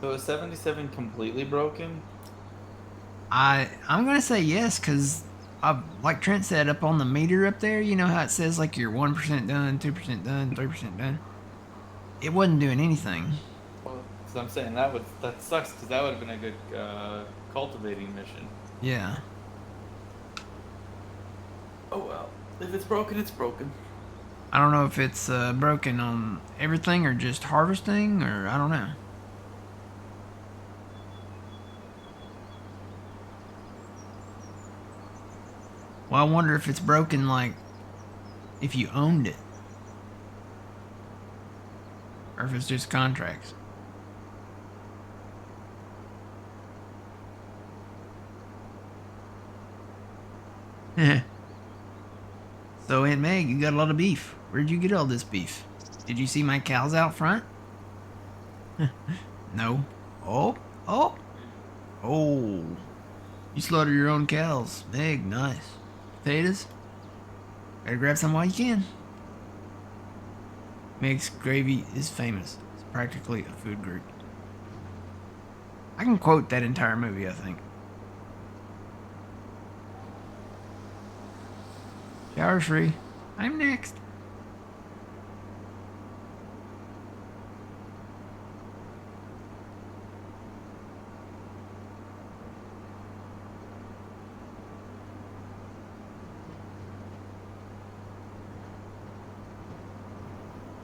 So is 77 completely broken?
I'm gonna say yes, cause like Trent said up on the meter up there, you know how it says like you're 1% done, 2% done, 3% done. It wasn't doing anything.
Well, because I'm saying that sucks because that would have been a good cultivating mission.
Yeah.
Oh well, if it's broken, it's broken.
I I don't know if it's broken on everything or just harvesting, or I don't know. Well, I wonder if it's broken, like, if you owned it. Or if it's just contracts. So, Aunt Meg, you got a lot of beef. Where'd you get all this beef? Did you see my cows out front? No. Oh, oh, oh. You slaughter your own cows. Meg, nice. Potatoes? Better grab some while you can. Meg's gravy is famous. It's practically a food group. I can quote that entire movie, I think. Shower's free. I'm next.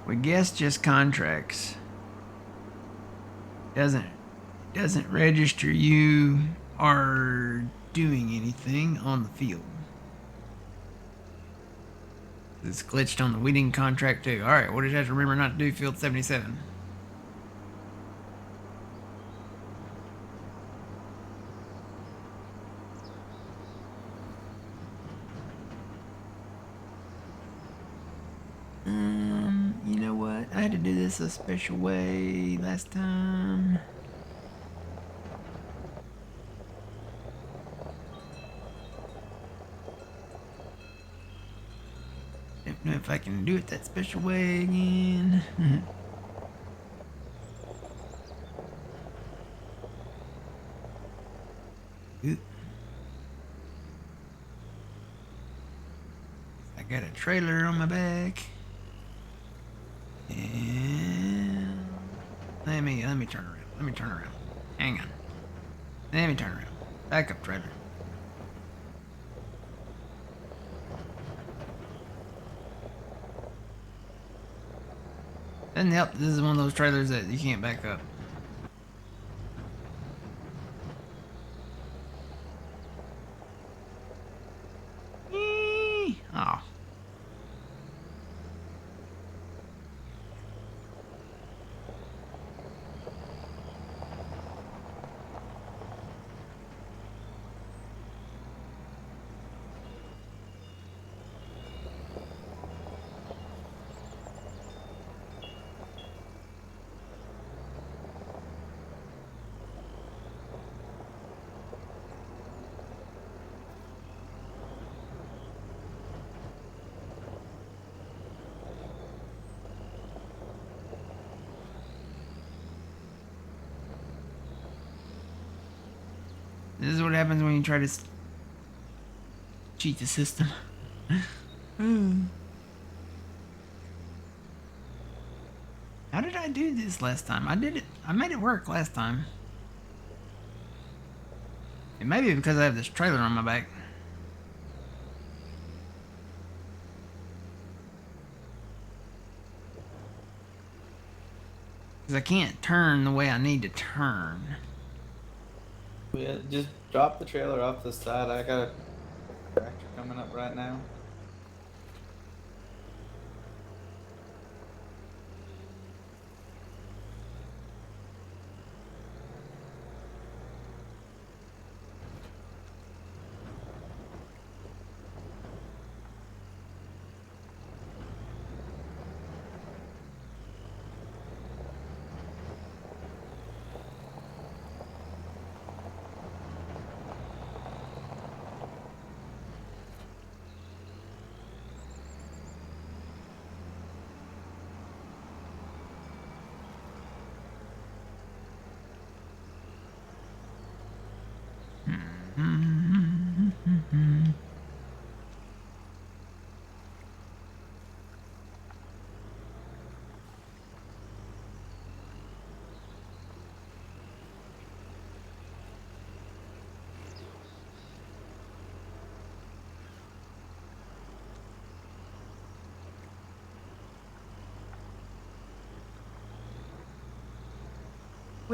We guess just contracts. Doesn't register you are doing anything on the field. It's glitched on the weeding contract too. Alright, what did you have to remember not to do? Field 77. You know what? I had to do this a special way last time. Don't know if I can do it that special way again. Oop. I got a trailer on my back. And let me turn around. Let me turn around. Hang on. Let me turn around. Backup trailer. Doesn't help. This is one of those trailers that you can't back up. Oh. This is what happens when you try to cheat the system. How did I do this last time? I did it. I made it work last time. It may be because I have this trailer on my back. Because I can't turn the way I need to turn.
Yeah, just drop the trailer off the side. I got a tractor coming up right now.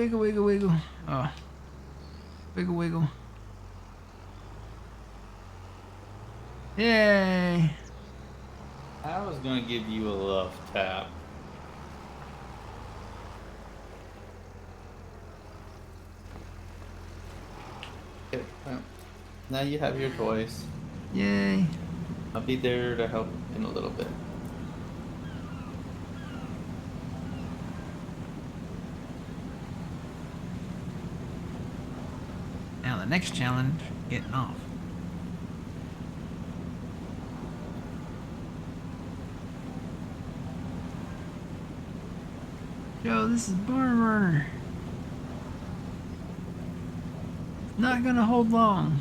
Wiggle, wiggle, wiggle. Oh. Wiggle, wiggle. Yay!
I was gonna give you a love tap. Okay, well, now you have your toys.
Yay!
I'll be there to help in a little bit.
Now the next challenge, getting off. Joe, this is barn burner. Not gonna hold long.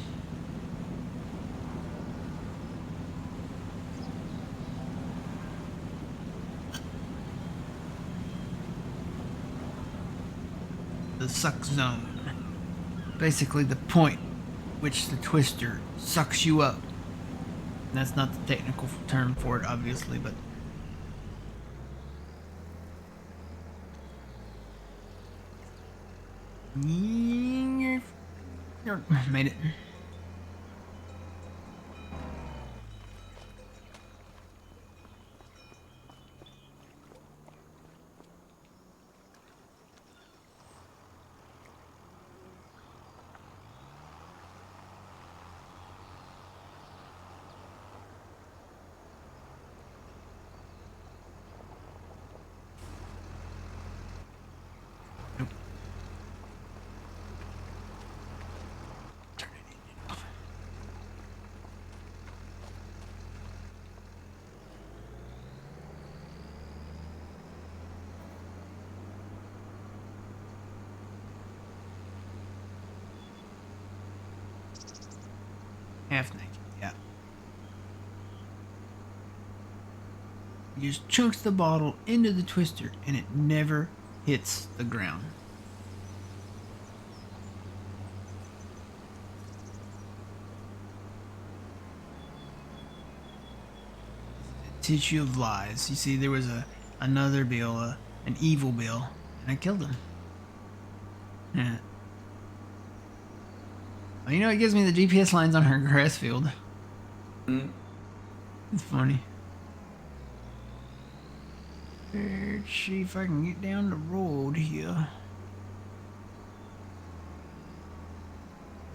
The suck zone. Basically the point which the twister sucks you up. That's not the technical term for it, obviously, but made it. Nope. Turn it off. Half naked, yeah. You just chunks the bottle into the twister and it never hits the ground. Tissue of lies. You see, there was another Bill, an evil Bill, and I killed him. Yeah. Well, you know, it gives me the GPS lines on her grass field.
Mm.
It's funny. Let's see if I can get down the road here.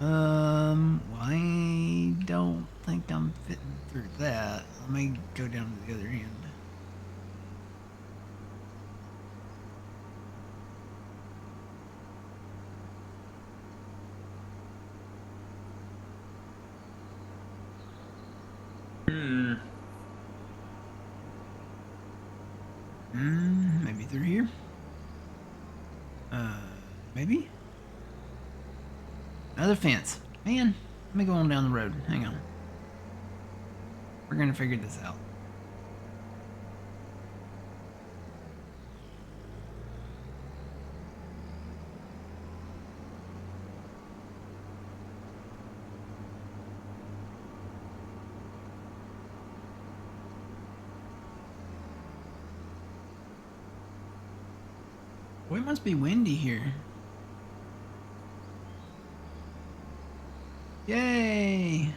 Well, I don't think I'm fitting through that. Let me go down to the other end. Maybe through here? Maybe? Another fence. Man, let me go on down the road. Hang on. We're gonna figure this out. Boy, it must be windy here. Yay!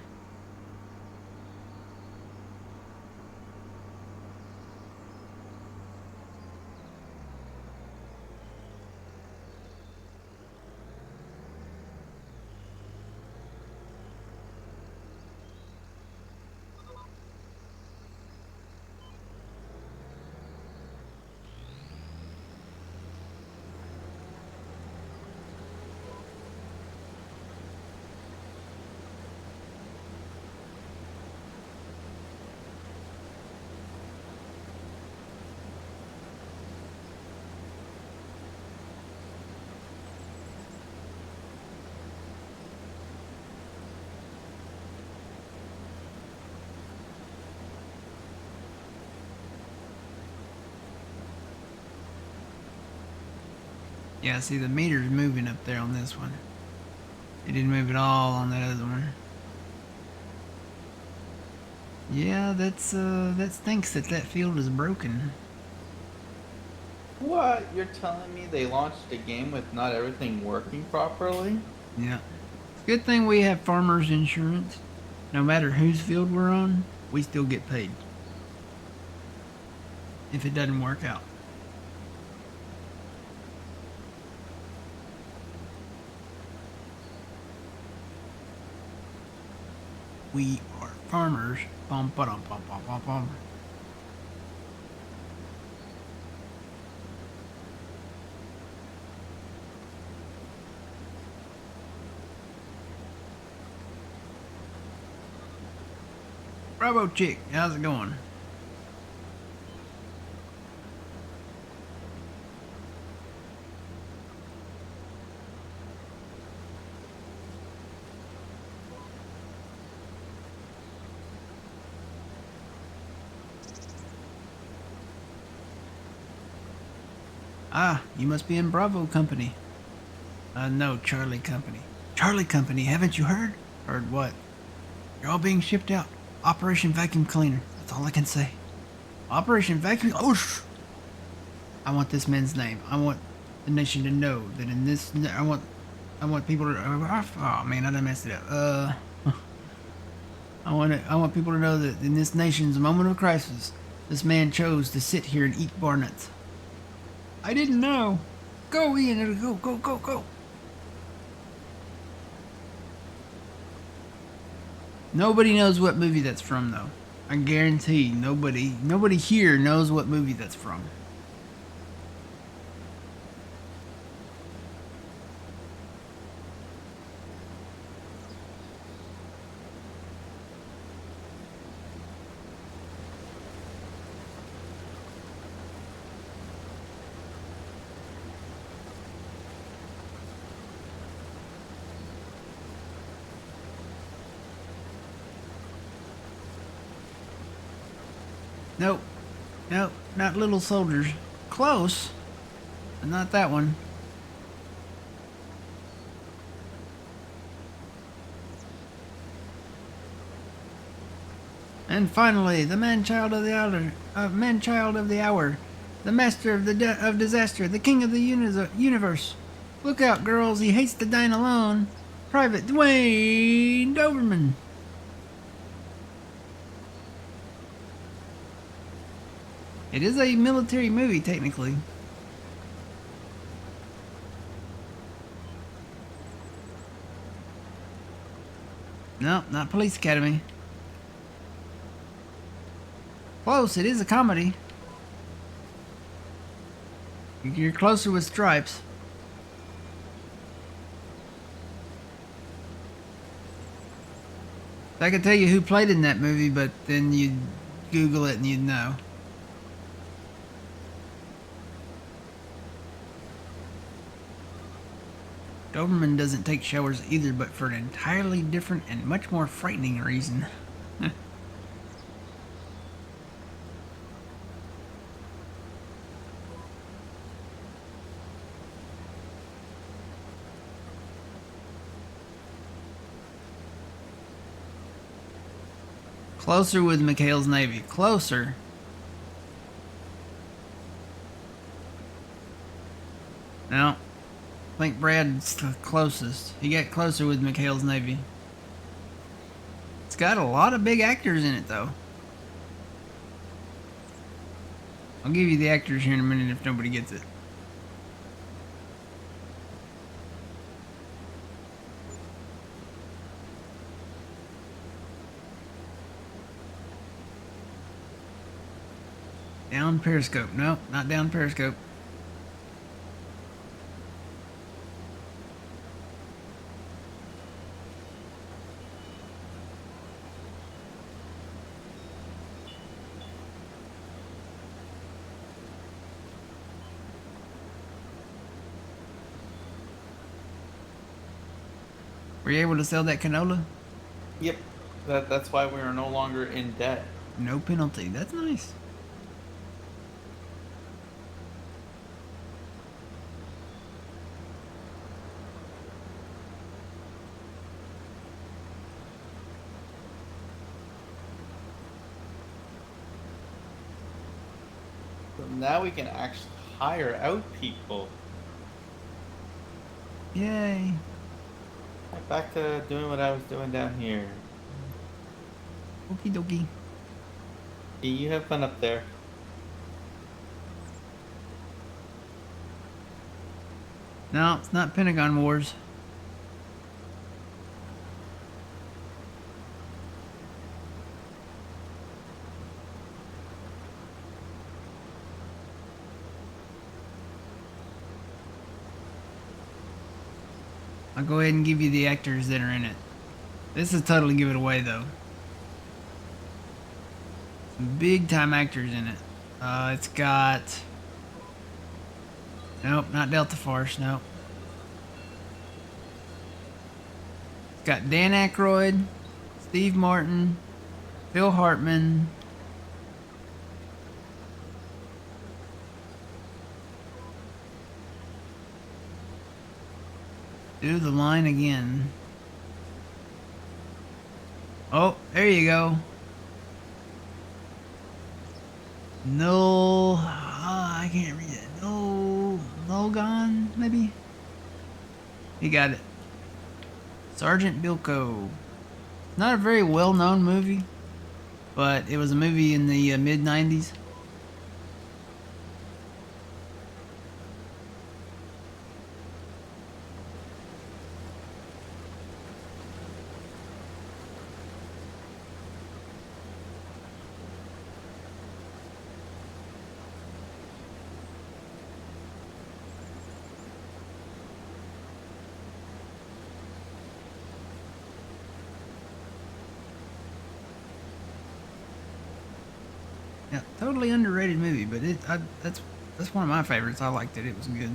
Yeah, see the meter's moving up there on this one. It didn't move at all on that other one. Yeah, that stinks that field is broken.
What? You're telling me they launched a game with not everything working properly?
Yeah. Good thing we have farmers insurance. No matter whose field we're on, we still get paid if it doesn't work out. We are farmers. Bum, ba-dum, bum, bum, bum, bum. Bravo, chick. How's it going? Ah, you must be in Bravo Company. No, Charlie Company. Charlie Company, haven't you heard? Heard what? You're all being shipped out. Operation Vacuum Cleaner. That's all I can say. Operation Vacuum. Oh, I want this man's name. I want the nation to know that in this. I want people to. Oh man, I done messed it up. I want people to know that in this nation's moment of crisis, this man chose to sit here and eat bar nuts. I didn't know. Go, Ian. Go, go, go, go. Nobody knows what movie that's from, though. I guarantee nobody here knows what movie that's from. Nope. Nope. Not Little Soldiers. Close, but not that one. And finally, the man-child of the hour, the master of of disaster, the king of the universe. Look out, girls! He hates to dine alone. Private Dwayne Doberman. It is a military movie, technically. No, not Police Academy. Close, it is a comedy. You're closer with Stripes. I could tell you who played in that movie, but then you'd Google it and you'd know. Doberman doesn't take showers either, but for an entirely different and much more frightening reason. Closer with McHale's Navy. Closer. No. I think Brad's the closest. He got closer with McHale's Navy. It's got a lot of big actors in it, though. I'll give you the actors here in a minute if nobody gets it. Down Periscope. No, not down Periscope. Were you able to sell that canola?
Yep. That's why we are no longer in debt.
No penalty. That's nice.
So now we can actually hire out people.
Yay.
Right, back to doing what I was doing down here.
Okie dokie.
You have fun up there.
No, it's not Pentagon Wars. I'll go ahead and give you the actors that are in it. This is totally give it away though. Some big time actors in it. It's got... Nope, not Delta Force, nope. It's got Dan Aykroyd, Steve Martin, Phil Hartman, do the line again. Oh, there you go. No, I can't read it. No gone, maybe? You got it. Sergeant Bilko. Not a very well-known movie, but it was a movie in the mid-90s. Yeah, totally underrated movie, but that's one of my favorites. I liked it. It was good.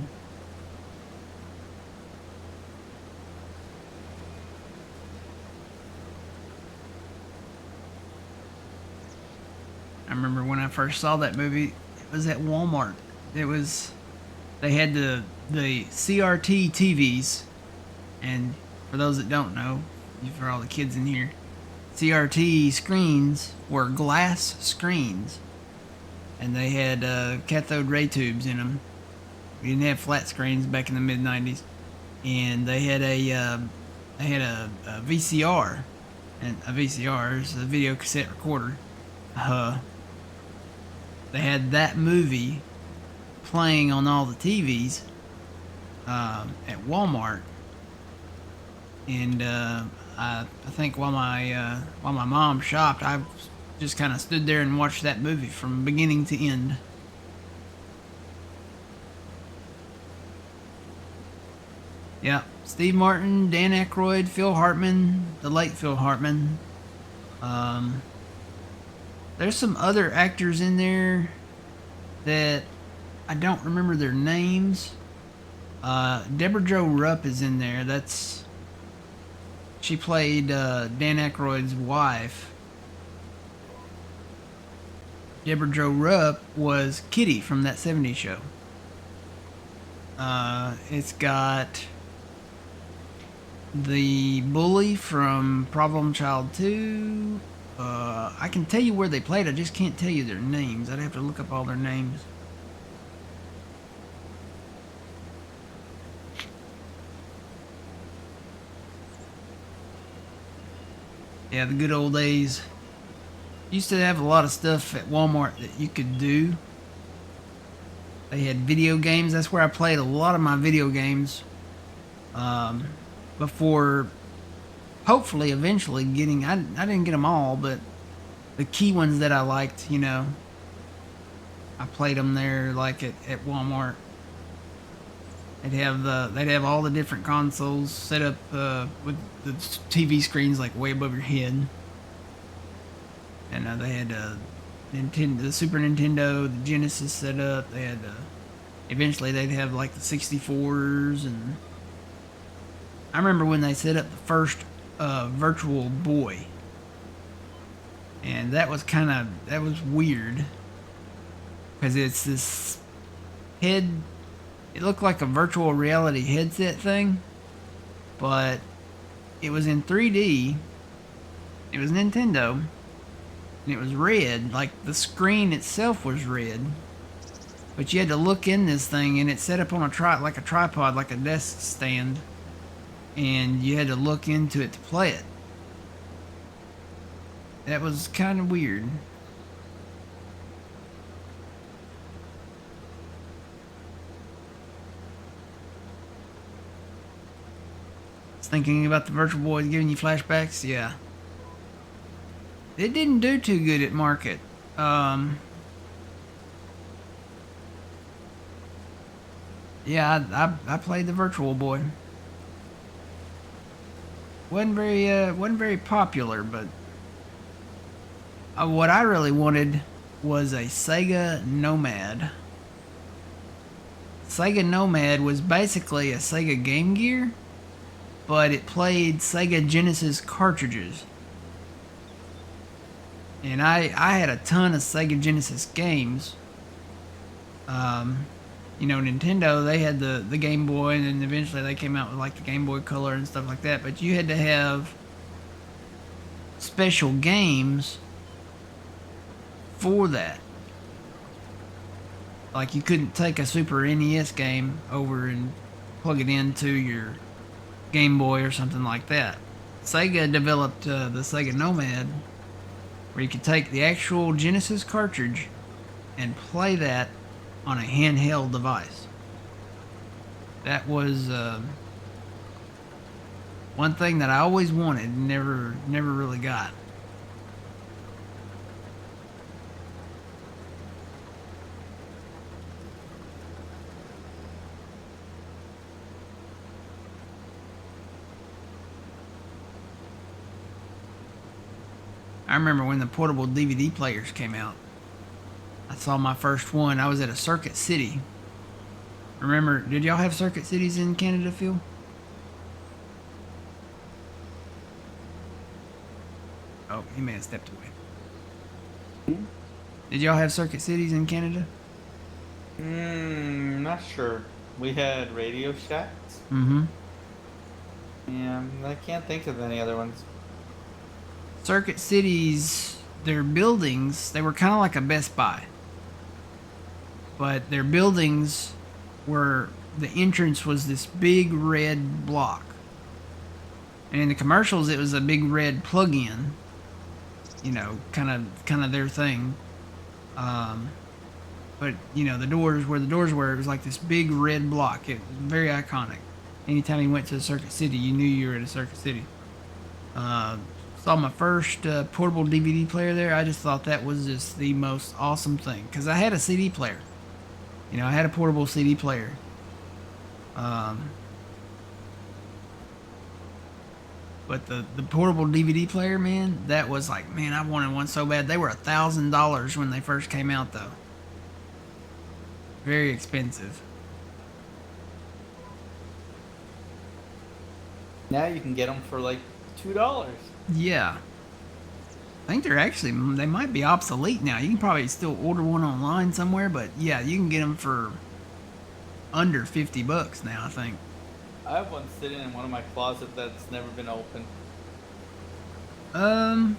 I remember when I first saw that movie, it was at Walmart. They had the CRT TVs, and for those that don't know, for all the kids in here, CRT screens were glass screens, and they had cathode ray tubes in them. We didn't have flat screens back in the mid '90s, and they had a VCR, and a VCR is a video cassette recorder. They had that movie playing on all the TVs at Walmart, and I think while my mom shopped, I just kind of stood there and watched that movie from beginning to end. Yeah, Steve Martin, Dan Aykroyd, Phil Hartman, the late Phil Hartman. There's some other actors in there that I don't remember their names. Deborah Jo Rupp is in there. She played Dan Aykroyd's wife. Deborah Jo Rupp was Kitty from that '70s show. It's got the bully from Problem Child 2. I can tell you where they played. I just can't tell you their names. I'd have to look up all their names. Yeah, the good old days. Used to have a lot of stuff at Walmart that you could do. They had video games. That's where I played a lot of my video games. Before, hopefully, eventually getting. I didn't get them all, but the key ones that I liked, I played them there, like at Walmart. They'd have all the different consoles set up with the TV screens like way above your head, and they had the Super Nintendo, the Genesis set up. They had eventually they'd have like the 64s, and I remember when they set up the first Virtual Boy, and that was weird because it's this head. It looked like a virtual reality headset thing, but it was in 3D. It was Nintendo, and it was red. Like the screen itself was red, But you had to look in this thing, and it's set up on a tripod, like a desk stand, and you had to look into it to play it. That was kind of weird. Thinking about the Virtual Boy giving you flashbacks, yeah. It didn't do too good at market. Yeah, I played the Virtual Boy. wasn't very popular, but what I really wanted was a Sega Nomad. Sega Nomad was basically a Sega Game Gear, but it played Sega Genesis cartridges. And I had a ton of Sega Genesis games. You know, Nintendo, they had the Game Boy, and then eventually they came out with like the Game Boy Color and stuff like that. But you had to have special games for that. Like you couldn't take a Super NES game over and plug it into your Game Boy or something like that. Sega developed the Sega Nomad, where you could take the actual Genesis cartridge and play that on a handheld device. That was one thing that I always wanted and never really got. I remember when the portable DVD players came out. I saw my first one. I was at a Circuit City. Remember, did y'all have Circuit Cities in Canada, Phil? Oh, he may have stepped away. Did y'all have Circuit Cities in Canada?
Not sure. We had Radio Shacks.
Mm-hmm.
Yeah, I can't think of any other ones.
Circuit Cities, their buildings, they were kind of like a Best Buy. But their buildings were, the entrance was this big red block. And in the commercials, it was a big red plug-in. You know, kind of their thing. But, you know, the doors, where the doors were, it was like this big red block. It was very iconic. Anytime you went to a Circuit City, you knew you were at a Circuit City. Saw my first portable DVD player there. I just thought that was just the most awesome thing. Because I had a CD player. You know, I had a portable CD player. But the portable DVD player, man, that was like, man, I wanted one so bad. They were $1,000 when they first came out, though. Very expensive.
Now you can get them for like $2.
Yeah. I think they might be obsolete now. You can probably still order one online somewhere, but yeah, you can get them for under $50 now, I think.
I have one sitting in one of my closets that's never been opened.
I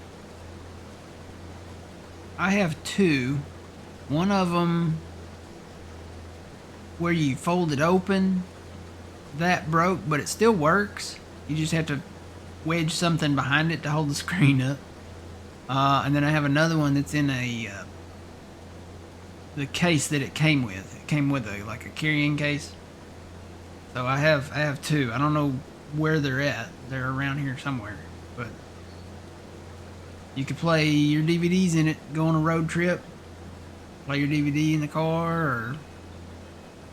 have two. One of them where you fold it open, that broke, but it still works. You just have to wedge something behind it to hold the screen up. And then I have another one that's in the case that it came with. It came with like a carrying case. So I have two. I don't know where they're at. They're around here somewhere. But you could play your DVDs in it, go on a road trip, play your DVD in the car, or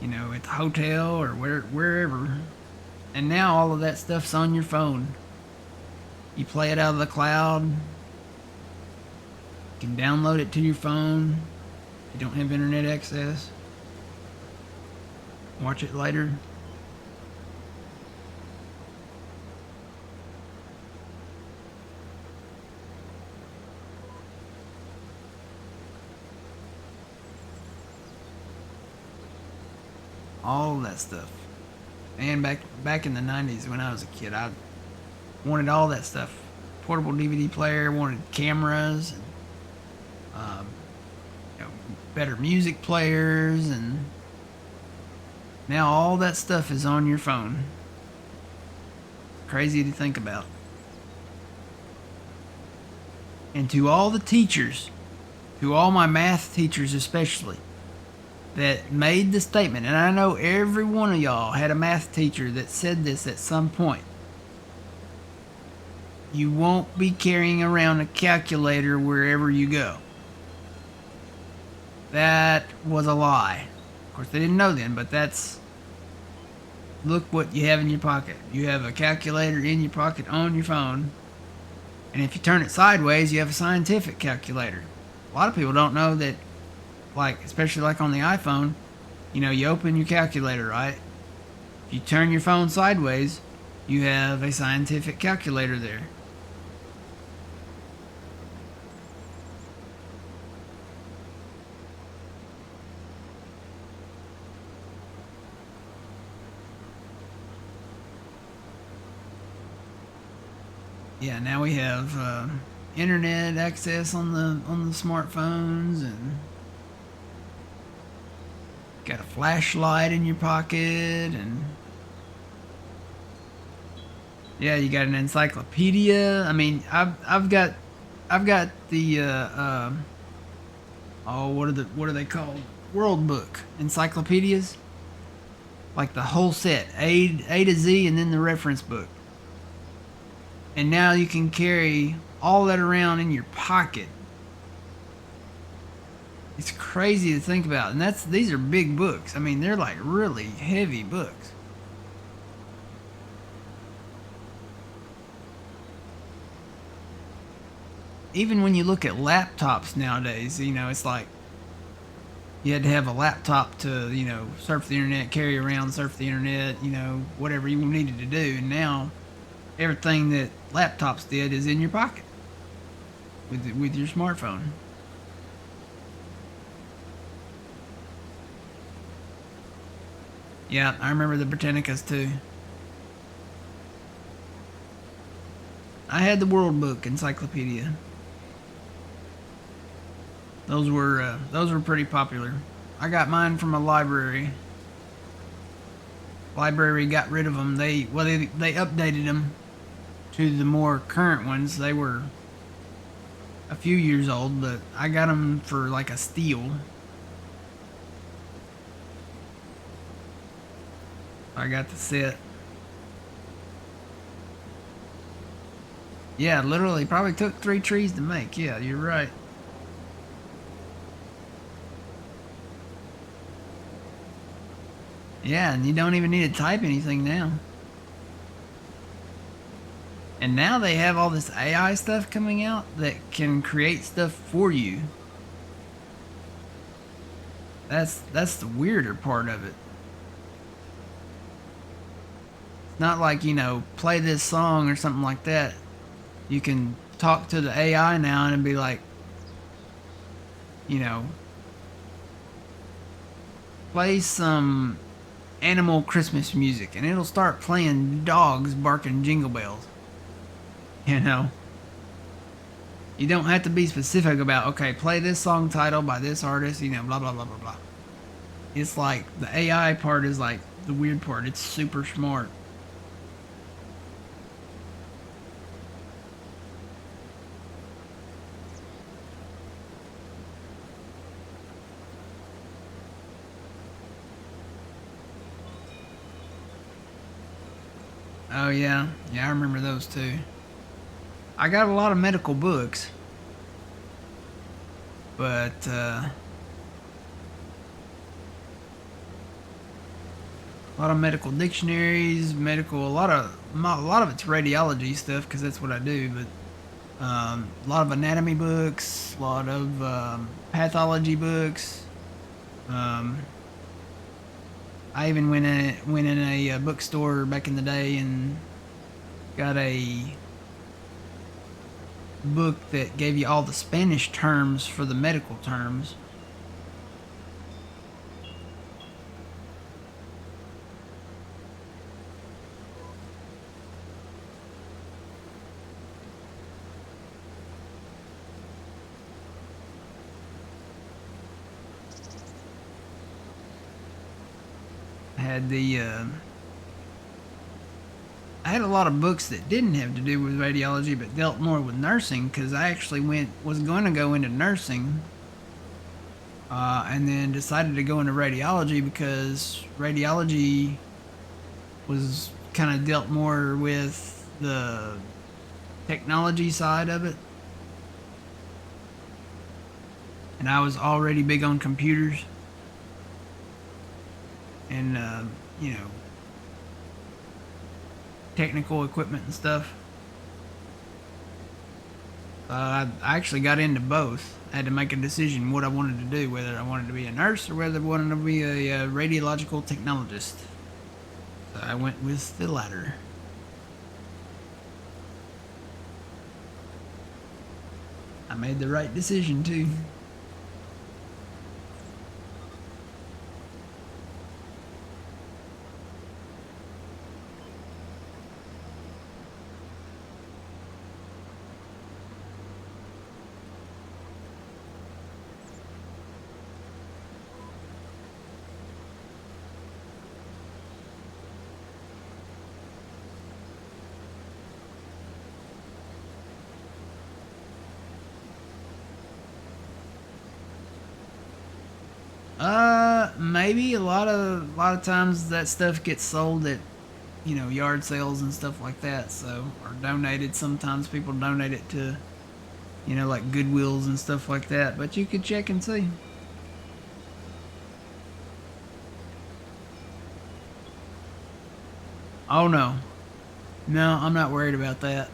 you know, at the hotel or wherever. And now all of that stuff's on your phone. You play it out of the cloud. You can download it to your phone. If you don't have internet access, watch it later. All that stuff. And back in the 90s when I was a kid, I wanted all that stuff. Portable DVD player, wanted cameras, and, you know, better music players, and now all that stuff is on your phone. Crazy to think about. And to all the teachers, to all my math teachers especially, that made the statement, and I know every one of y'all had a math teacher that said this at some point. You won't be carrying around a calculator wherever you go. That was a lie. Of course, they didn't know then, but that's... Look what you have in your pocket. You have a calculator in your pocket on your phone. And if you turn it sideways, you have a scientific calculator. A lot of people don't know that, like, especially like on the iPhone, you know, you open your calculator, right? If you turn your phone sideways, you have a scientific calculator there. Yeah, now we have internet access on the smartphones, and got a flashlight in your pocket, and yeah, you got an encyclopedia. I mean, I've got the oh, what are they called? World Book encyclopedias, like the whole set, A to Z, and then the reference book. And now you can carry all that around in your pocket. It's crazy to think about. And these are big books. I mean, they're like really heavy books. Even when you look at laptops nowadays, you know, it's like you had to have a laptop to, you know, surf the internet, carry around, surf the internet, you know, whatever you needed to do. And now everything that laptops did is in your pocket with your smartphone. Yeah, I remember the Britannicas too. I had the World Book encyclopedia. Those were pretty popular. I got mine from a library. Library got rid of them. They updated them to the more current ones. They were a few years old, but I got them for like a steal. I got the set. Yeah, literally probably took 3 trees to make. Yeah, you're right. Yeah, and you don't even need to type anything now. And now they have all this AI stuff coming out that can create stuff for you. That's the weirder part of it. It's not like, you know, play this song or something like that. You can talk to the AI now and be like, you know, play some animal Christmas music, and it'll start playing dogs barking jingle bells. You know, you don't have to be specific about, okay, play this song title by this artist, you know, blah blah blah blah blah. It's like the AI part is like the weird part. It's super smart. Oh yeah, I remember those too. I got a lot of medical books, but a lot of medical dictionaries, a lot of it's radiology stuff because that's what I do. But a lot of anatomy books, a lot of pathology books. I even went in a bookstore back in the day and got a book that gave you all the Spanish terms for the medical terms. had the I had a lot of books that didn't have to do with radiology but dealt more with nursing, because I actually was going to go into nursing, and then decided to go into radiology because radiology was kind of dealt more with the technology side of it, and I was already big on computers and you know, technical equipment and stuff. I actually got into both. I had to make a decision what I wanted to do, whether I wanted to be a nurse or whether I wanted to be a radiological technologist. So I went with the latter. I made the right decision too. Maybe a lot of times that stuff gets sold at, you know, yard sales and stuff like that. So, or donated. Sometimes people donate it to, you know, like Goodwills and stuff like that. But you could check and see. Oh no, no, I'm not worried about that.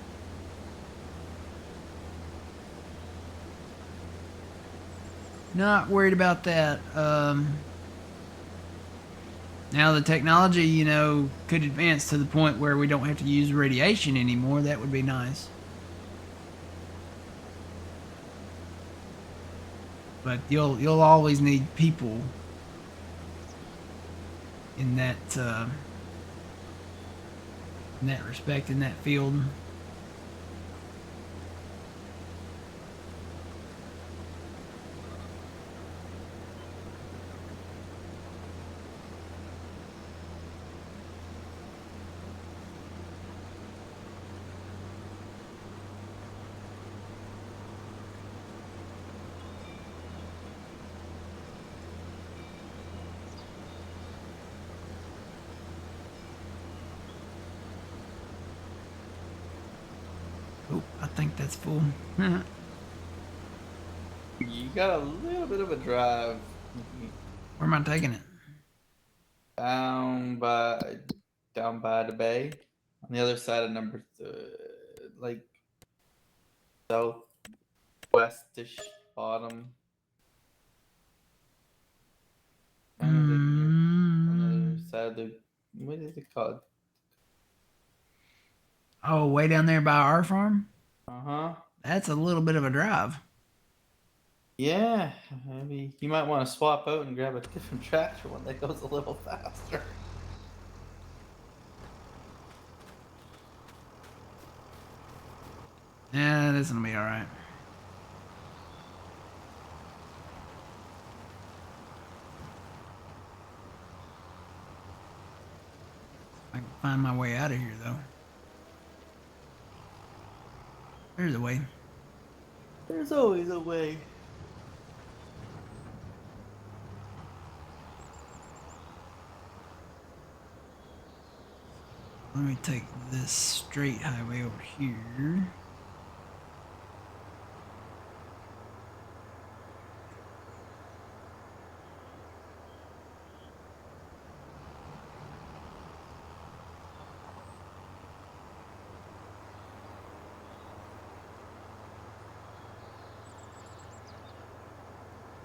Not worried about that. Now the technology, you know, could advance to the point where we don't have to use radiation anymore. That would be nice. But you'll always need people in that respect, in that field. Oh, I think that's full.
You got a little bit of a drive
Where am I taking it?
down by the bay, on the other side of like southwestish bottom, kind of in your on the other side of the, what is it called?
Oh, way down there by our farm?
Uh-huh.
That's a little bit of a drive.
Yeah, maybe you might want to swap out and grab a different tractor one that goes a little faster.
Yeah, this will be alright. I can find my way out of here, though. There's a way.
There's always a way.
Let me take this straight highway over here.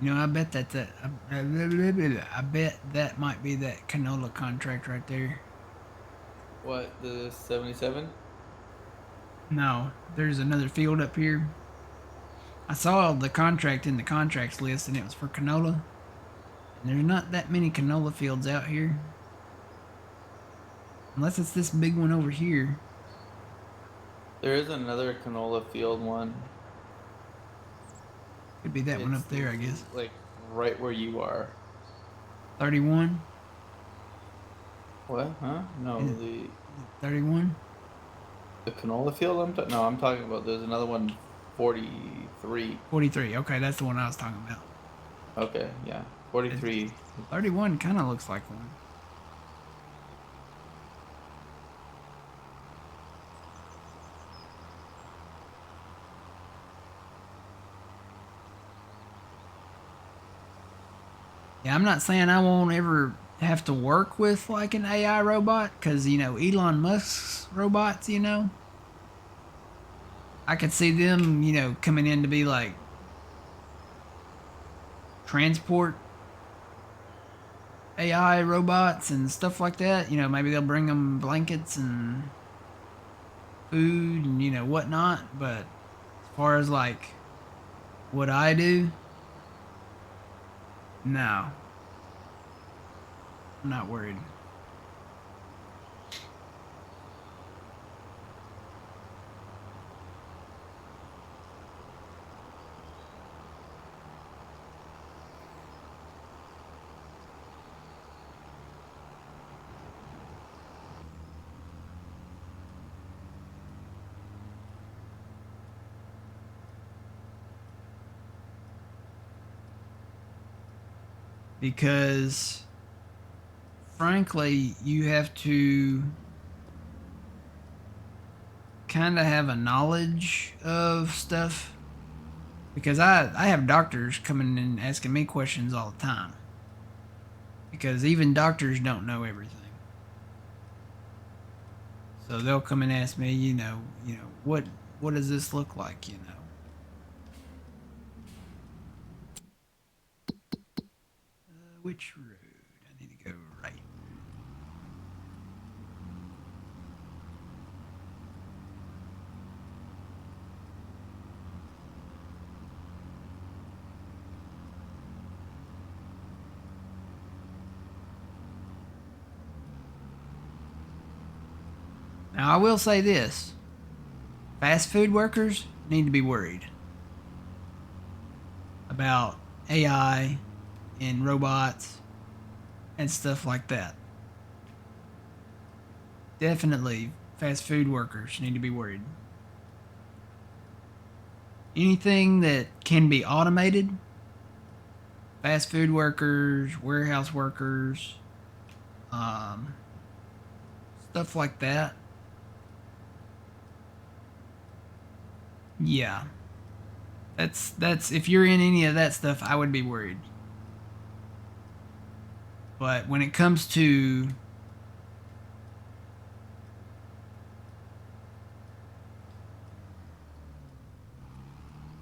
You know, I bet I bet that might be that canola contract right there.
What, the 77?
No, there's another field up here. I saw the contract in the contracts list, and it was for canola. And there's not that many canola fields out here. Unless it's this big one over here.
There is another canola field one.
Could be that one up there, I guess.
Like right where you are.
31.
What? Huh?
Is
No,
it 31?
the canola field. No, I'm talking about. There's another one, 43.
43. Okay, that's the one I was talking about.
Okay, yeah,
It,
43.
31 kind of looks like one. Yeah, I'm not saying I won't ever have to work with like an AI robot because, Elon Musk's robots, I could see them, coming in to be like transport AI robots and stuff like that. Maybe they'll bring them blankets and food and, whatnot. But as far as like what I do, no, I'm not worried. Because frankly, you have to kind of have a knowledge of stuff. Because I have doctors coming and asking me questions all the time. Because even doctors don't know everything. So they'll come and ask me, what does this look like? Which road? I need to go right. Now I will say this: fast food workers need to be worried about AI and robots and stuff like that. Definitely, fast food workers need to be worried. Anything that can be automated, fast food workers, warehouse workers, um, stuff like that. Yeah, that's if you're in any of that stuff, I would be worried. But when it comes to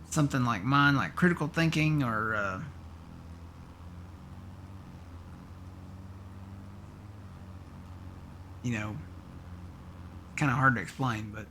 something like mine, like critical thinking or you know, kind of hard to explain, but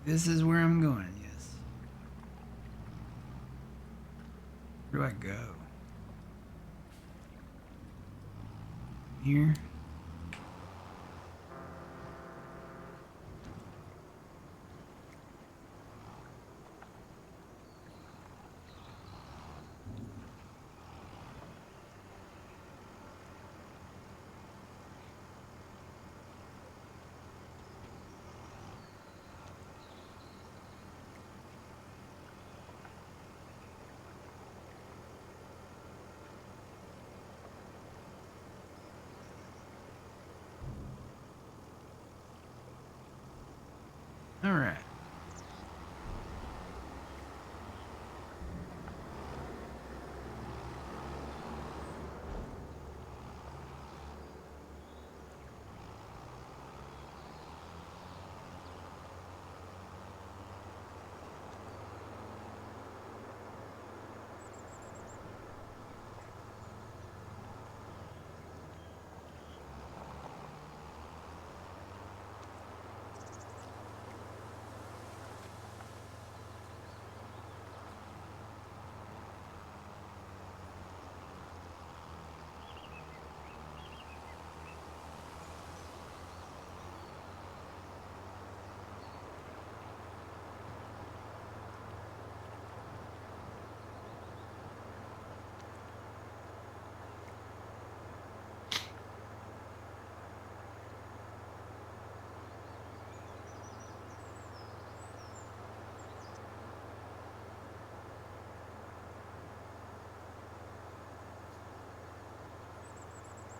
this is where I'm going. Yes. Where do I go? Here. All right.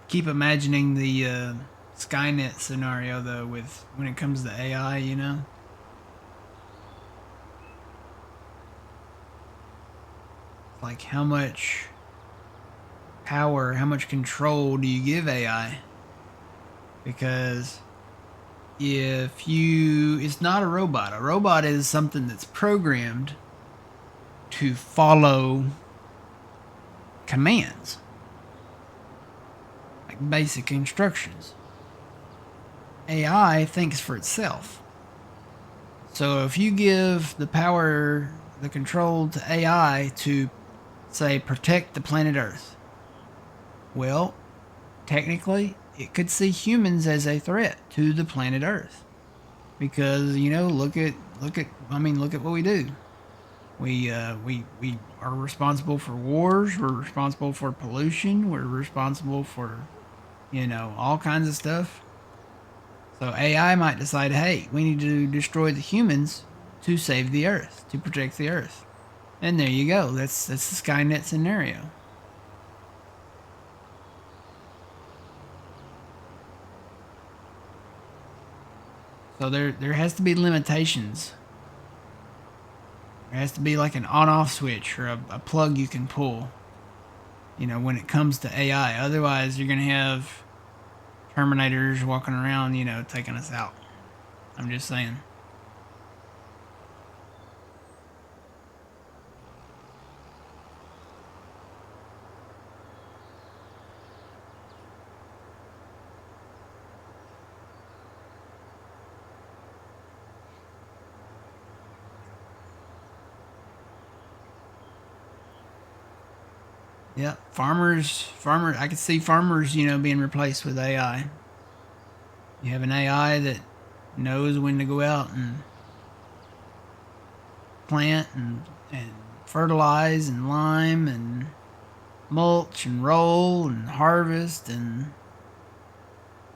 keep imagining the Skynet scenario though, with when it comes to AI, you know. Like how much power, how much control do you give AI? Because if you, it's not a robot. A robot is something that's programmed to follow commands, like basic instructions. AI thinks for itself. So if you give the power, the control to AI to, say, protect the planet Earth, well, technically, it could see humans as a threat to the planet Earth. Because, you know, look at what we do. We are responsible for wars. We're responsible for pollution. We're responsible for, you know, all kinds of stuff. So AI might decide, hey, we need to destroy the humans to save the Earth, to protect the Earth. And there you go. That's the Skynet scenario. So there has to be limitations. There has to be like an on-off switch or a plug you can pull. You know, when it comes to AI. Otherwise, you're gonna have Terminators walking around, you know, taking us out. I'm just saying. Yeah, farmers. I could see farmers, you know, being replaced with AI. You have an AI that knows when to go out and plant and fertilize and lime and mulch and roll and harvest and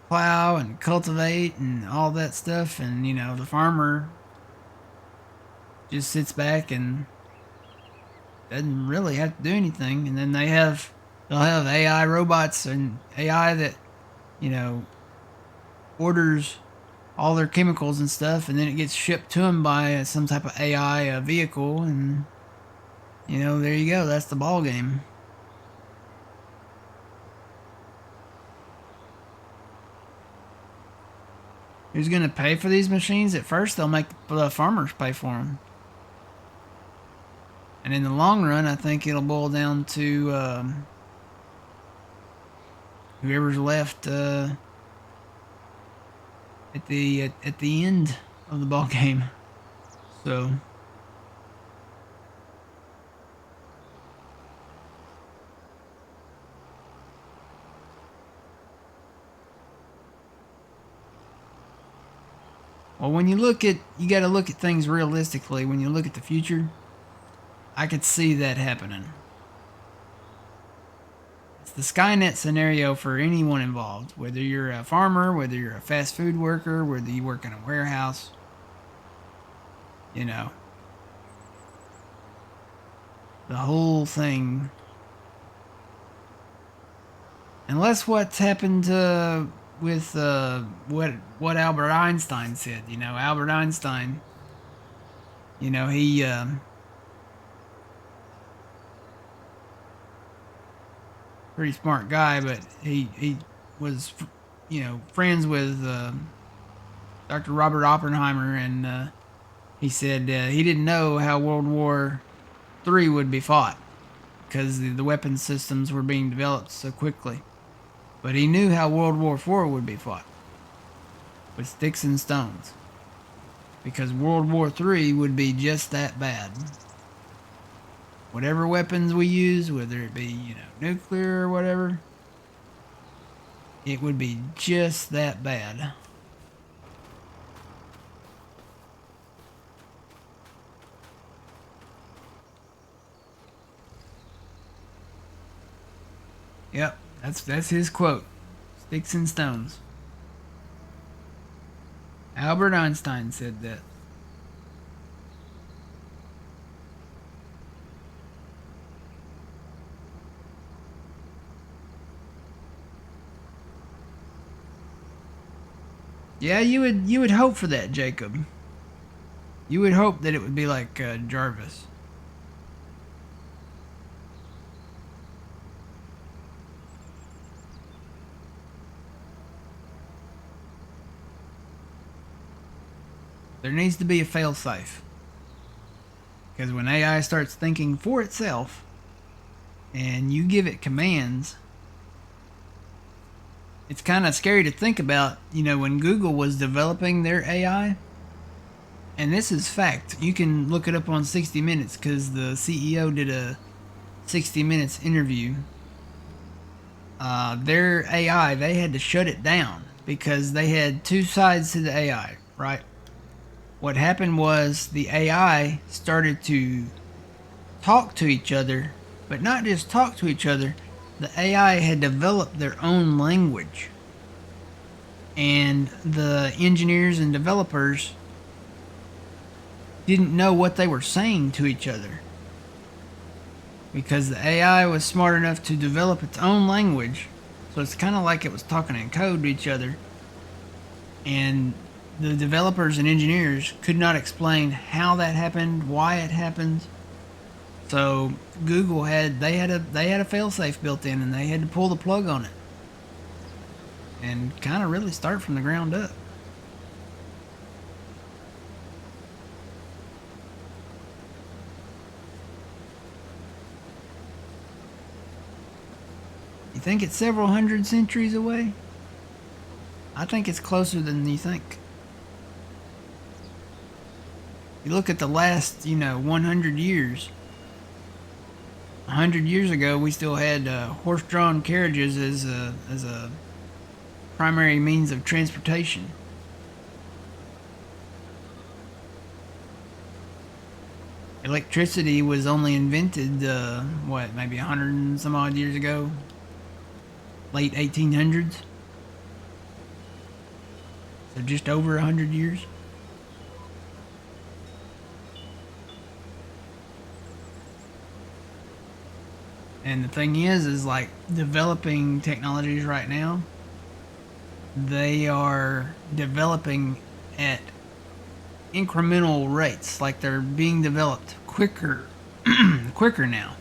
plow and cultivate and all that stuff. And, you know, the farmer just sits back and doesn't really have to do anything. And then they'll have AI robots and AI that, you know, orders all their chemicals and stuff, and then it gets shipped to them by some type of AI vehicle, and you know, there you go. That's the ball game. Who's gonna pay for these machines? At first, they'll make the farmers pay for them, and in the long run, I think it'll boil down to whoever's left at the end of the ball game. So. Well, when you got to look at things realistically. When you look at the future, I could see that happening. It's the Skynet scenario for anyone involved, whether you're a farmer, whether you're a fast food worker, whether you work in a warehouse, you know, the whole thing. Unless what's happened with what Albert Einstein said, you know, Albert Einstein, you know, he pretty smart guy, but he was, you know, friends with Dr. Robert Oppenheimer, and he said he didn't know how World War III would be fought because the weapon systems were being developed so quickly. But he knew how World War IV would be fought, with sticks and stones, because World War III would be just that bad. Whatever weapons we use, whether it be, you know, nuclear or whatever, it would be just that bad. Yep, that's his quote. Sticks and stones. Albert Einstein said that. Yeah, you would hope for that, Jacob. You would hope that it would be like Jarvis. There needs to be a failsafe. Because when AI starts thinking for itself and you give it commands, it's kind of scary to think about, when Google was developing their AI. And this is fact. You can look it up on 60 Minutes because the CEO did a 60 Minutes interview. Their AI, they had to shut it down because they had two sides to the AI, right? What happened was the AI started to talk to each other, but not just talk to each other. The AI had developed their own language. And the engineers and developers didn't know what they were saying to each other. Because the AI was smart enough to develop its own language. So it's kind of like it was talking in code to each other. And the developers and engineers could not explain how that happened, why it happened. So Google had a failsafe built in, and they had to pull the plug on it and kind of really start from the ground up. You think it's several hundred centuries away? I think it's closer than you think. You look at the last, 100 years. 100 years ago, we still had horse-drawn carriages as a primary means of transportation. Electricity was only invented, maybe 100 and some odd years ago? Late 1800s? So just over 100 years? And the thing is like developing technologies right now, they are developing at incremental rates. Like they're being developed quicker, quicker now.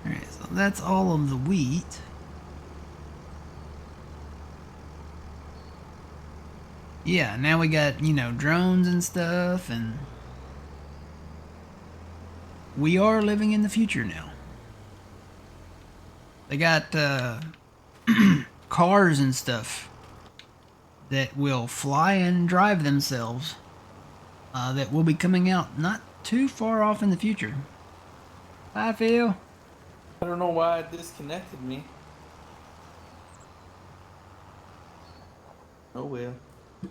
Alright, so that's all of the wheat. Yeah, now we got, drones and stuff, and we are living in the future now. They got cars and stuff that will fly and drive themselves that will be coming out not too far off in the future. Hi, Phil.
I don't know why it disconnected me. Oh well.
Go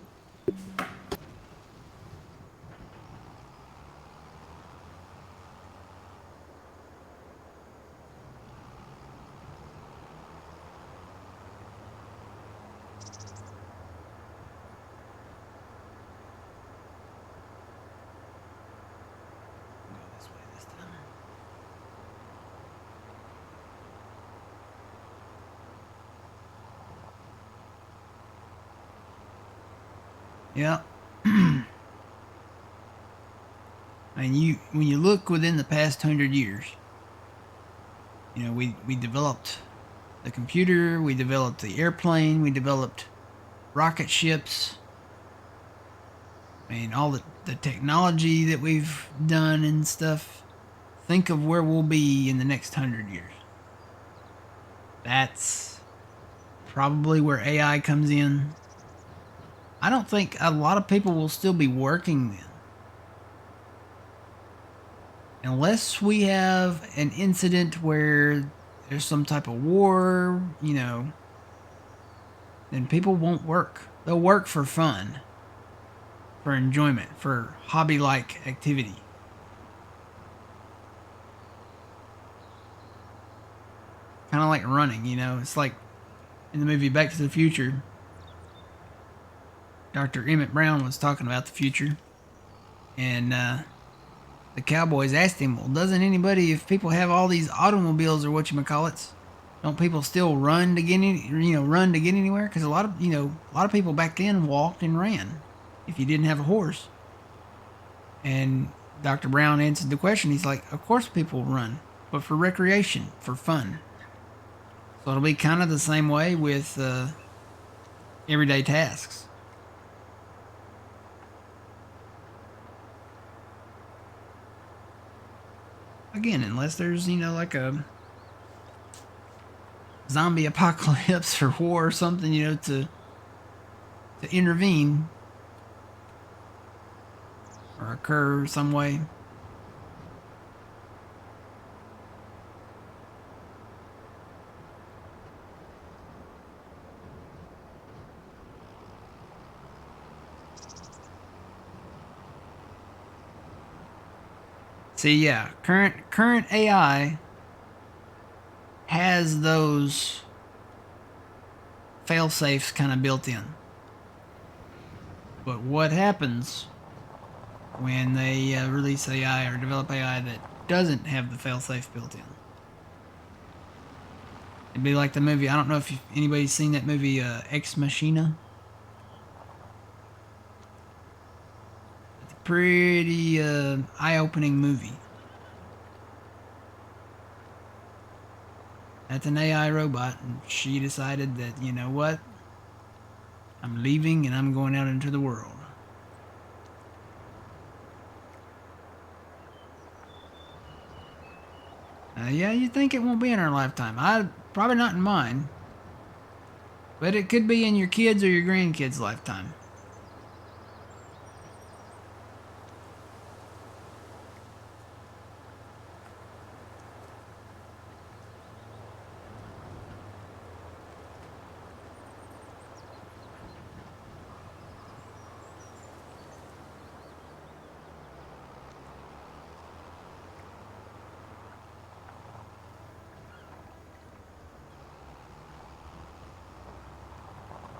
this way this time. Yeah. And when you look within the past 100 years, we developed the computer, we developed the airplane, we developed rocket ships. I mean, all the technology that we've done and stuff. Think of where we'll be in the next 100 years. That's probably where AI comes in. I don't think a lot of people will still be working then. Unless we have an incident where there's some type of war, then people won't work. They'll work for fun. for enjoyment, for hobby-like activity. Kind of like running, you know. It's like in the movie Back to the Future, Dr. Emmett Brown was talking about the future, and the cowboys asked him, well, doesn't anybody, if people have all these automobiles or whatchamacallits, don't people still run to get run to get anywhere? Because a lot of people back then walked and ran if you didn't have a horse. And Dr. Brown answered the question. He's like, of course people run, but for recreation, for fun. So it'll be kind of the same way with everyday tasks. Again, unless there's, like a zombie apocalypse or war or something, to intervene or occur some way. See, yeah, current AI has those fail-safes kind of built in. But what happens when they release AI or develop AI that doesn't have the fail-safe built in? It'd be like the movie, I don't know if anybody's seen that movie, Ex Machina. It's a pretty eye-opening movie. That's an AI robot, and she decided that, you know what? I'm leaving and I'm going out into the world. Yeah, you think it won't be in our lifetime. Probably not in mine. But it could be in your kids' or your grandkids' lifetime.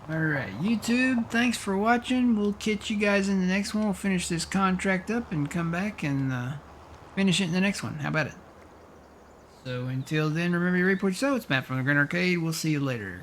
Alright, YouTube, thanks for watching. We'll catch you guys in the next one. We'll finish this contract up and come back and finish it in the next one. How about it? So until then, remember to reap what you sow. It's Matt from the Green Arcade. We'll see you later.